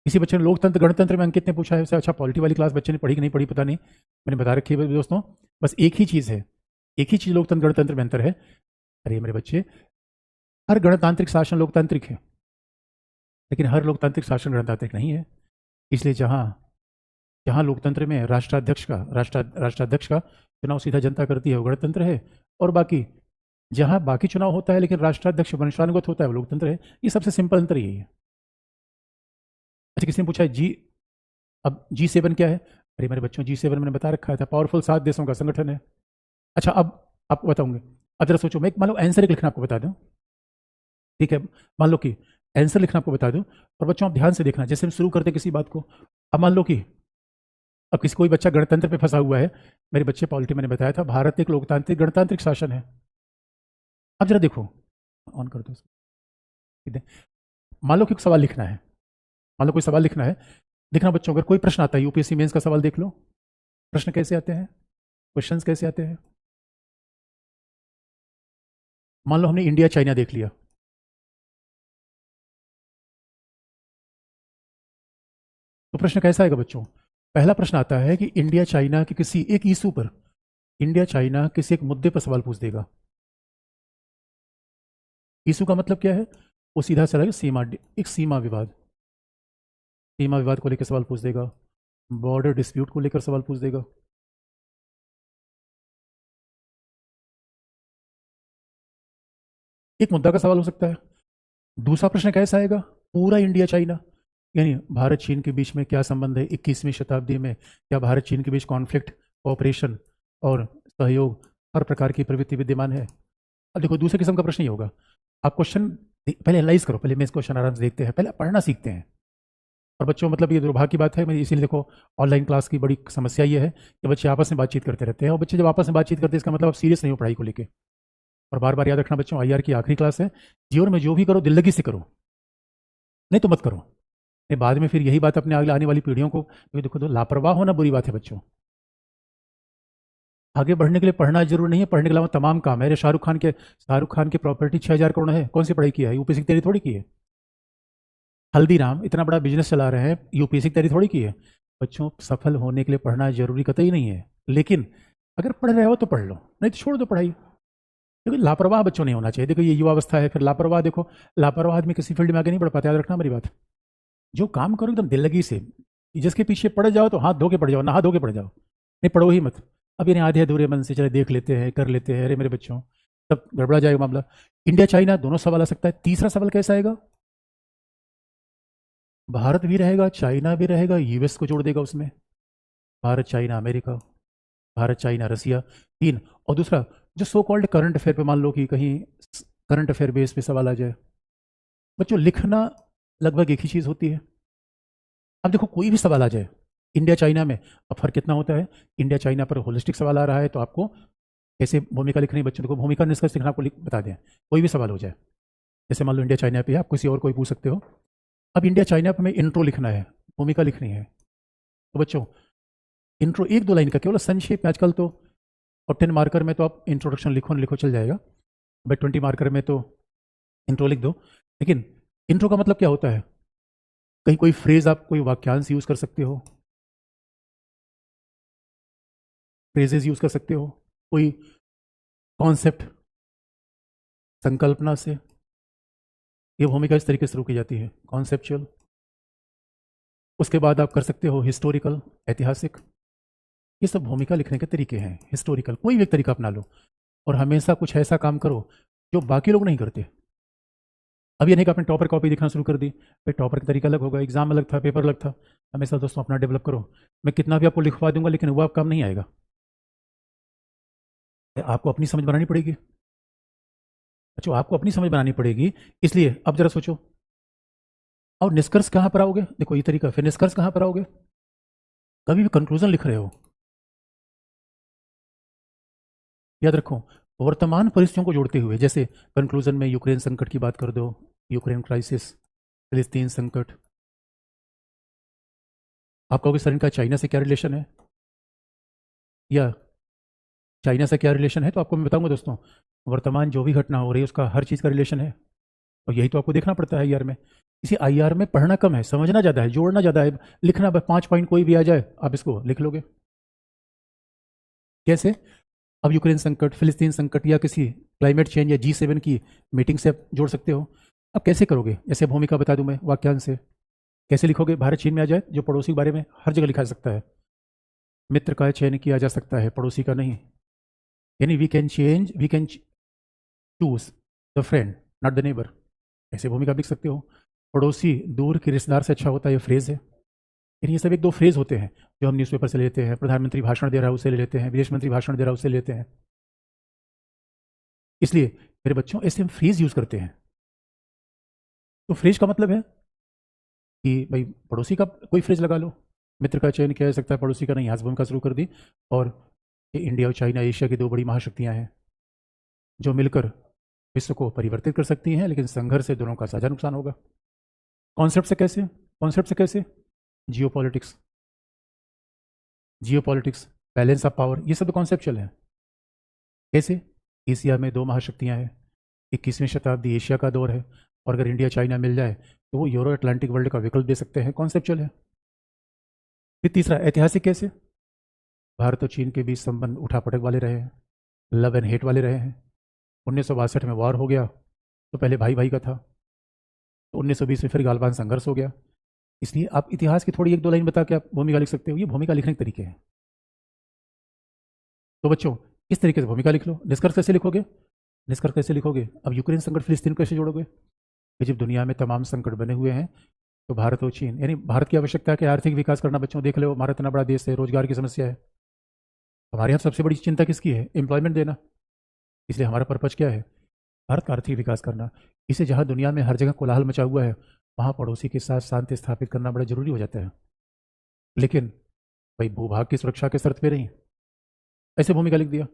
किसी बच्चे ने लोकतंत्र गणतंत्र में अंकित ने पूछा है, अच्छा पॉलिटी वाली क्लास बच्चे ने पढ़ी कि नहीं पढ़ी पता नहीं, मैंने बता रखी है दोस्तों। बस एक ही चीज़ है, एक ही चीज़ लोकतंत्र गणतंत्र में अंतर है। अरे मेरे बच्चे, हर गणतांत्रिक शासन लोकतांत्रिक है, लेकिन हर लोकतांत्रिक शासन गणतांत्रिक नहीं है। इसलिए जहाँ जहाँ लोकतंत्र में राष्ट्राध्यक्ष का चुनाव सीधा जनता करती है वो गणतंत्र है, और बाकी जहाँ बाकी चुनाव होता है लेकिन राष्ट्राध्यक्ष वंशानुगत होता है वो लोकतंत्र है। ये सबसे सिंपल अंतर यही है। अच्छा, किसी ने पूछा है अब G7 क्या है? अरे मेरे बच्चों, G7 मैंने बता रखा था, पावरफुल 7 देशों का संगठन है। अच्छा, अब आपको बताऊंगे। अब जरा सोचो, मैं मान लो आंसर एक लिखना आपको बता दूं, ठीक है? मान लो कि आंसर लिखना आपको बता दूं, और बच्चों आप ध्यान से देखना जैसे हम शुरू करते किसी बात को। अब मान लो कि अब किसी कोई बच्चा गणतंत्र पे फंसा हुआ है, मेरे बच्चे पॉलिटी मैंने बताया था भारत एक लोकतांत्रिक गणतांत्रिक शासन है। अब जरा देखो, ऑन कर दो, ठीक है? मान लो कि सवाल लिखना है, मान लो कोई सवाल लिखना है। देखना बच्चों, अगर कोई प्रश्न आता है, यूपीएससी मेंस का सवाल देख लो, प्रश्न कैसे आते हैं, क्वेश्चंस कैसे आते हैं। मान लो हमने इंडिया चाइना देख लिया, तो प्रश्न कैसा आएगा बच्चों? पहला प्रश्न आता है कि इंडिया चाइना के किसी एक इशू पर, इंडिया चाइना किसी एक मुद्दे पर सवाल पूछ देगा। इशू का मतलब क्या है? वो सीधा चला सीमा, एक सीमा विवाद, सीमा विवाद को लेकर सवाल पूछ देगा, बॉर्डर डिस्प्यूट को लेकर सवाल पूछ देगा। एक मुद्दा का सवाल हो सकता है। दूसरा प्रश्न कैसा आएगा? पूरा इंडिया चाइना, यानी भारत चीन के बीच में क्या संबंध है 21वीं शताब्दी में, क्या भारत चीन के बीच कॉन्फ्लिक्ट, ऑपरेशन और सहयोग, हर प्रकार की प्रवृत्ति विद्यमान है। अब देखो, दूसरे किस्म का प्रश्न ये होगा, आप क्वेश्चन पहले एनालाइज करो, पहले मैं इस क्वेश्चन आराम से देखते हैं, पहले पढ़ना सीखते हैं। और बच्चों मतलब ये दुर्भाग्य की बात है, मैं इसीलिए देखो ऑनलाइन क्लास की बड़ी समस्या ये है कि बच्चे आपस में बातचीत करते रहते हैं, और बच्चे जब आपस में बातचीत करते हैं इसका मतलब आप सीरियस नहीं हो पढ़ाई को लेकर। और बार बार याद रखना बच्चों, IR की आखिरी क्लास है, जीवन में जो भी करो दिल लगी से करो, नहीं तो मत करो। नहीं बाद में फिर यही बात अपने आने वाली पीढ़ियों को, क्योंकि देखो तो लापरवाह होना बुरी बात है बच्चों। आगे बढ़ने के लिए पढ़ना जरूर नहीं है, पढ़ने के अलावा तमाम काम है। अरे शाहरुख खान की प्रॉपर्टी 6,000 करोड़ है, कौन सी पढ़ाई की है? यूपीएससी की तैयारी थोड़ी की है। हल्दीराम इतना बड़ा बिजनेस चला रहे हैं, यूपीएससी की तैयारी थोड़ी की है। बच्चों, सफल होने के लिए पढ़ना जरूरी कतई नहीं है, लेकिन अगर पढ़ रहे हो तो पढ़ लो, नहीं तो छोड़ दो पढ़ाई। क्योंकि लापरवाह बच्चों नहीं होना चाहिए। देखो ये युवावस्था है, फिर लापरवाह, देखो लापरवाह आदमी किसी फील्ड में आगे नहीं बढ़ पाता। याद रखना मेरी बात, जो काम करो एकदम दिल लगी से, जिसके पीछे पड़ जाओ तो हाथ धो के पड़ जाओ, नहा धो के पड़ जाओ, नहीं पढ़ो ही मत। अब यानी आधे अधूरे मन से चले देख लेते हैं, कर लेते हैं, अरे मेरे बच्चों तब गड़बड़ा जाएगा मामला। इंडिया चाइना दोनों सवाल आ सकता है। तीसरा सवाल कैसा आएगा? भारत भी रहेगा, चाइना भी रहेगा, यूएस को जोड़ देगा उसमें, Bharat China America, Bharat China Russia, 3। और दूसरा जो सो कॉल्ड करंट अफेयर पे, मान लो कि कहीं करंट अफेयर बेस पे सवाल आ जाए। बच्चों लिखना लगभग एक ही चीज़ होती है, अब देखो कोई भी सवाल आ जाए इंडिया चाइना में, अब फर्क कितना होता है, इंडिया चाइना पर होलिस्टिक सवाल आ रहा है तो आपको कैसे भूमिका लिखनी है, बच्चों को भूमिका निष्कर्ष लिखना आपको बता दें, कोई भी सवाल हो जाए। जैसे मान लो इंडिया चाइना पे है, आप किसी और कोई पूछ सकते हो। अब इंडिया चाइना पे में इंट्रो लिखना है, भूमिका लिखनी है, तो बच्चों इंट्रो 1-2 लाइन का केवल संक्षेप में, आजकल तो और 10 मार्कर में तो आप इंट्रोडक्शन लिखो न लिखो चल जाएगा, बट 20 मार्कर में तो इंट्रो लिख दो। लेकिन इंट्रो का मतलब क्या होता है, कहीं कोई फ्रेज आप कोई वाक्यांश यूज कर सकते हो, फ्रेजेस यूज कर सकते हो, कोई कॉन्सेप्ट संकल्पना से, ये भूमिका इस तरीके से शुरू की जाती है, कॉन्सेप्चुअल। उसके बाद आप कर सकते हो हिस्टोरिकल, ऐतिहासिक। ये सब भूमिका लिखने के तरीके हैं। हिस्टोरिकल कोई भी एक तरीका अपना लो और हमेशा कुछ ऐसा काम करो जो बाकी लोग नहीं करते। अब ये नहीं कि आपने टॉपर कॉपी लिखना शुरू कर दी, भाई टॉपर का तरीका अलग होगा, एग्जाम अलग था, पेपर अलग था। हमेशा दोस्तों अपना डेवलप करो। मैं कितना भी आपको लिखवा दूंगा लेकिन वो आप काम नहीं आएगा, आपको अपनी समझ बनानी पड़ेगी। अच्छा, आपको अपनी समझ बनानी पड़ेगी। इसलिए अब जरा सोचो, और निष्कर्ष कहां पर आओगे, देखो ये तरीका, फिर निष्कर्ष कहां पर आओगे, कभी भी कंक्लूजन लिख रहे हो, याद रखो वर्तमान परिस्थितियों को जोड़ते हुए, जैसे कंक्लूजन में यूक्रेन संकट की बात कर दो, यूक्रेन क्राइसिस, फिलिस्तीन संकट। आप कहोगे सर इनका चाइना से क्या रिलेशन है, या चाइना से क्या रिलेशन है, तो आपको मैं बताऊंगा दोस्तों, वर्तमान जो भी घटना हो रही है उसका हर चीज़ का रिलेशन है, और यही तो आपको देखना पड़ता है आईआर में। इसी आईआर में पढ़ना कम है, समझना ज़्यादा है, जोड़ना ज़्यादा है, लिखना बस 5 पॉइंट कोई भी आ जाए आप इसको लिख लोगे। कैसे, अब यूक्रेन संकट, फिलिस्तीन संकट, या किसी क्लाइमेट चेंज या G7 की मीटिंग से आप जोड़ सकते हो। अब कैसे करोगे, जैसे भूमिका बता दूं मैं वाक्यांश से, कैसे लिखोगे, भारत चीन में आ जाए, जो पड़ोसी के बारे में हर जगह लिखा जा सकता है, मित्र का चयन किया जा सकता है, पड़ोसी का नहीं। यानी we can choose the friend not the neighbour, ऐसे भूमिका लिख सकते हो। पड़ोसी दूर के रिश्तेदार से अच्छा होता है, ये फ्रेज है। यानी ये सब 1-2 फ्रेज होते हैं जो हम न्यूज़पेपर से लेते हैं, प्रधानमंत्री भाषण दे रहा है उसे ले लेते हैं, विदेश मंत्री भाषण दे रहा है उसे लेते हैं। इसलिए मेरे बच्चों ऐसे हम फ्रेज यूज करते हैं। तो फ्रेज का मतलब है कि भाई पड़ोसी का कोई फ्रेज लगा लो, मित्र का चयन किया जा सकता है, पड़ोसी का नहीं, यहाँ से भूमिका शुरू कर दी। और ये इंडिया और चाइना एशिया की 2 बड़ी महाशक्तियां हैं जो मिलकर विश्व को परिवर्तित कर सकती हैं, लेकिन संघर्ष से दोनों का साझा नुकसान होगा। कॉन्सेप्ट से कैसे, जियोपॉलिटिक्स, बैलेंस ऑफ पावर, ये सब तो कॉन्सेप्चुअल है। कैसे, एशिया में 2 महाशक्तियां हैं, 21वीं शताब्दी एशिया का दौर है, और अगर इंडिया चाइना मिल जाए तो वो यूरो अटलांटिक वर्ल्ड का विकल्प दे सकते हैं, कॉन्सेप्चुअल है। फिर तीसरा ऐतिहासिक, कैसे, भारत और चीन के बीच संबंध उठापटक वाले रहे हैं, लव एंड हेट वाले रहे हैं। 1962 में वॉर हो गया तो पहले भाई भाई का था, तो 1920 में फिर गालवान संघर्ष हो गया। इसलिए आप इतिहास की थोड़ी 1-2 लाइन बता के आप भूमिका लिख सकते हो, ये भूमिका लिखने के तरीके हैं। तो बच्चों इस तरीके से भूमिका लिख लो। निष्कर्ष कैसे लिखोगे, अब यूक्रेन संकट फिलिस्तीन कैसे जोड़ोगे, कि जब दुनिया में तमाम संकट बने हुए हैं तो भारत और चीन, यानी भारत की आवश्यकता है कि आर्थिक विकास करना। बच्चों देख लो, भारत इतना बड़ा देश है, रोजगार की समस्या है, हमारे यहाँ सबसे बड़ी चिंता किसकी है, एम्प्लॉयमेंट देना। इसलिए हमारा पर्पज क्या है, भारत का आर्थिक विकास करना। इसे जहाँ दुनिया में हर जगह कोलाहल मचा हुआ है वहाँ पड़ोसी के साथ शांति स्थापित करना बड़ा जरूरी हो जाता है। लेकिन भाई भूभाग की सुरक्षा के शर्त पे नहीं, ऐसे भूमिका लिख दिया।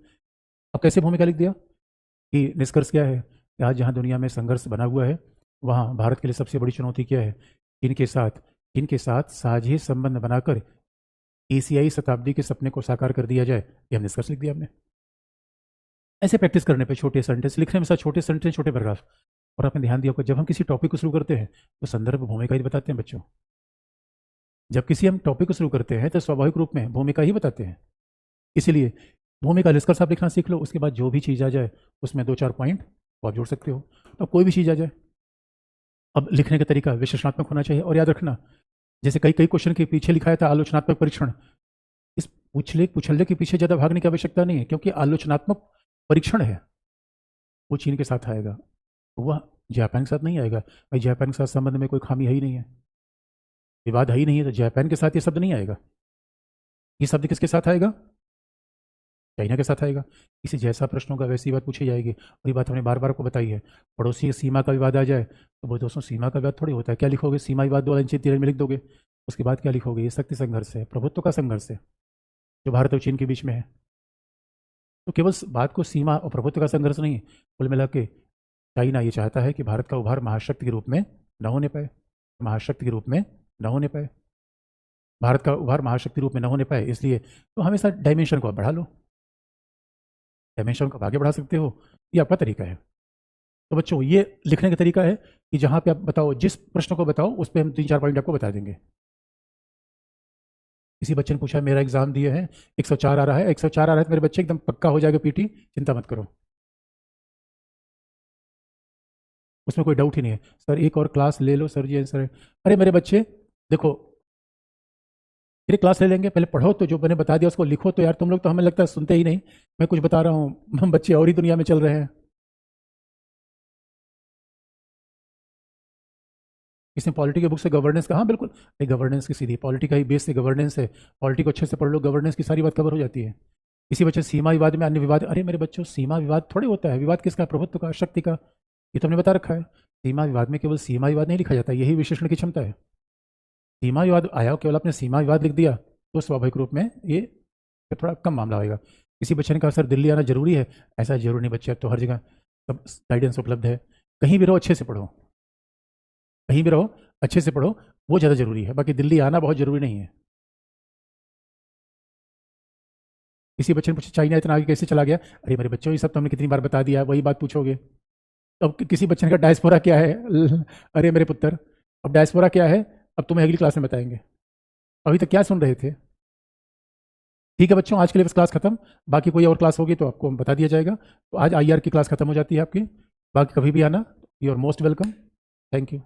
अब कैसे भूमिका लिख दिया कि निष्कर्ष क्या है कि आज जहाँ दुनिया में संघर्ष बना हुआ है वहाँ भारत के लिए सबसे बड़ी चुनौती क्या है, इनके साथ साझे संबंध बनाकर एशियाई शताब्दी के सपने को साकार कर दिया जाए, ये हम निष्कर्ष लिख दिया हमने। ऐसे प्रैक्टिस करने पे छोटे सेंटेंस लिखने में, छोटे सेंटेंस, छोटे पैराग्राफ। और आपने ध्यान दिया होगा जब हम किसी टॉपिक को शुरू करते हैं तो संदर्भ भूमिका ही बताते हैं बच्चों। जब किसी हम टॉपिक को शुरू करते हैं तो स्वाभाविक रूप में भूमिका ही बताते हैं। इसीलिए भूमिका निष्कर्ष आप लिखना सीख लो, उसके बाद जो भी चीज़ आ जाए उसमें 2-4 पॉइंट आप जोड़ सकते हो। तो कोई भी चीज़ आ जाए, अब लिखने का तरीका विश्लेषणात्मक होना चाहिए। और याद रखना, जैसे कई क्वेश्चन के पीछे लिखा था आलोचनात्मक परीक्षण, इस पुछले के पीछे ज़्यादा भागने की आवश्यकता नहीं है, क्योंकि आलोचनात्मक परीक्षण है वो चीन के साथ आएगा, वह जापान के साथ नहीं आएगा। भाई जापान के साथ संबंध में कोई खामी है ही नहीं है, विवाद है ही नहीं है, तो जापान के साथ ये शब्द नहीं आएगा। ये शब्द किसके साथ आएगा, चाइना के साथ आएगा। इसी जैसा प्रश्नों का वैसी बात पूछी जाएगी। और ये बात हमने बार बार को बताई है, पड़ोसी की सीमा का विवाद आ जाए तो वो दोस्तों सीमा का विवाद थोड़ी होता है, क्या लिखोगे, सीमा विवाद 2 लाइन 3 लाइन में लिख दोगे। उसके बाद क्या लिखोगे? ये शक्ति संघर्ष है, प्रभुत्व का संघर्ष है जो भारत और चीन के बीच में है। तो केवल बात को सीमा और प्रभुत्व का संघर्ष नहीं, कुल मिला के चाइना ये चाहता है कि भारत का उभार महाशक्ति के रूप में न होने पाए, महाशक्ति के रूप में न होने पाए, भारत का उभार महाशक्ति रूप में न होने पाए। इसलिए तो हमेशा डायमेंशन को आप बढ़ा लो, डायमेंशन को आगे बढ़ा सकते हो, ये आपका तरीका है। तो बच्चों ये लिखने का तरीका है कि जहां पे आप बताओ, जिस प्रश्न को बताओ उस पर हम 3-4 पॉइंट आपको बता देंगे। किसी बच्चे ने पूछा मेरा एग्जाम दिए हैं 104 आ रहा है, 104 आ रहा है तो मेरे बच्चे एकदम पक्का हो जाएगा पीटी, चिंता मत करो, उसमें कोई डाउट ही नहीं है। सर एक और क्लास ले लो सर जी सर। अरे मेरे बच्चे देखो, फिर क्लास ले लेंगे, पहले पढ़ो तो जो मैंने बता दिया उसको लिखो। तो यार तुम लोग तो हमें लगता है सुनते ही नहीं, मैं कुछ बता रहा हूँ हम बच्चे और ही दुनिया में चल रहे हैं। इसने पॉलिटी के बुक से गवर्नेंस का, हाँ बिल्कुल, नहीं गवर्नेंस की सीधी पॉलिटी का ही बेस से गवर्नेंस है, पॉलिटी को अच्छे से पढ़ लो, गवर्नेंस की सारी बात कवर हो जाती है। इसी बच्चे सीमा विवाद में अन्य विवाद, अरे मेरे बच्चों सीमा विवाद थोड़ी होता है, विवाद किसका? प्रभुत्व का, शक्ति का, ये तो हमने बता रखा है। सीमा विवाद में केवल सीमा विवाद नहीं लिखा जाता, यही विश्लेषण की क्षमता है। सीमा विवाद आया केवल आपने सीमा विवाद लिख दिया तो स्वाभाविक रूप में ये थोड़ा कम मामला होगा। किसी बच्चे ने कहा सर दिल्ली आना जरूरी है, ऐसा जरूरी नहीं बच्चे, अब तो हर जगह सब गाइडेंस उपलब्ध है, कहीं भी रहो अच्छे से पढ़ो, कहीं भी रहो अच्छे से पढ़ो, वो ज़्यादा जरूरी है, बाकी दिल्ली आना बहुत जरूरी नहीं है। किसी बच्चे ने पूछा चाइना इतना आगे कैसे चला गया? अरे मेरे बच्चों ये सब तो हमने कितनी बार बता दिया, वही बात पूछोगे। अब किसी बच्चे ने कहा डायस्पोरा क्या है अरे मेरे पुत्र, अब डायस्पोरा क्या है अब तुम्हें अगली क्लास में बताएंगे, अभी तक क्या सुन रहे थे? ठीक है बच्चों, आज के लिए बस क्लास खत्म, बाकी कोई और क्लास होगी तो आपको बता दिया जाएगा। तो आज आईआर की क्लास खत्म हो जाती है आपकी, बाकी कभी भी आना, you are most welcome, thank you.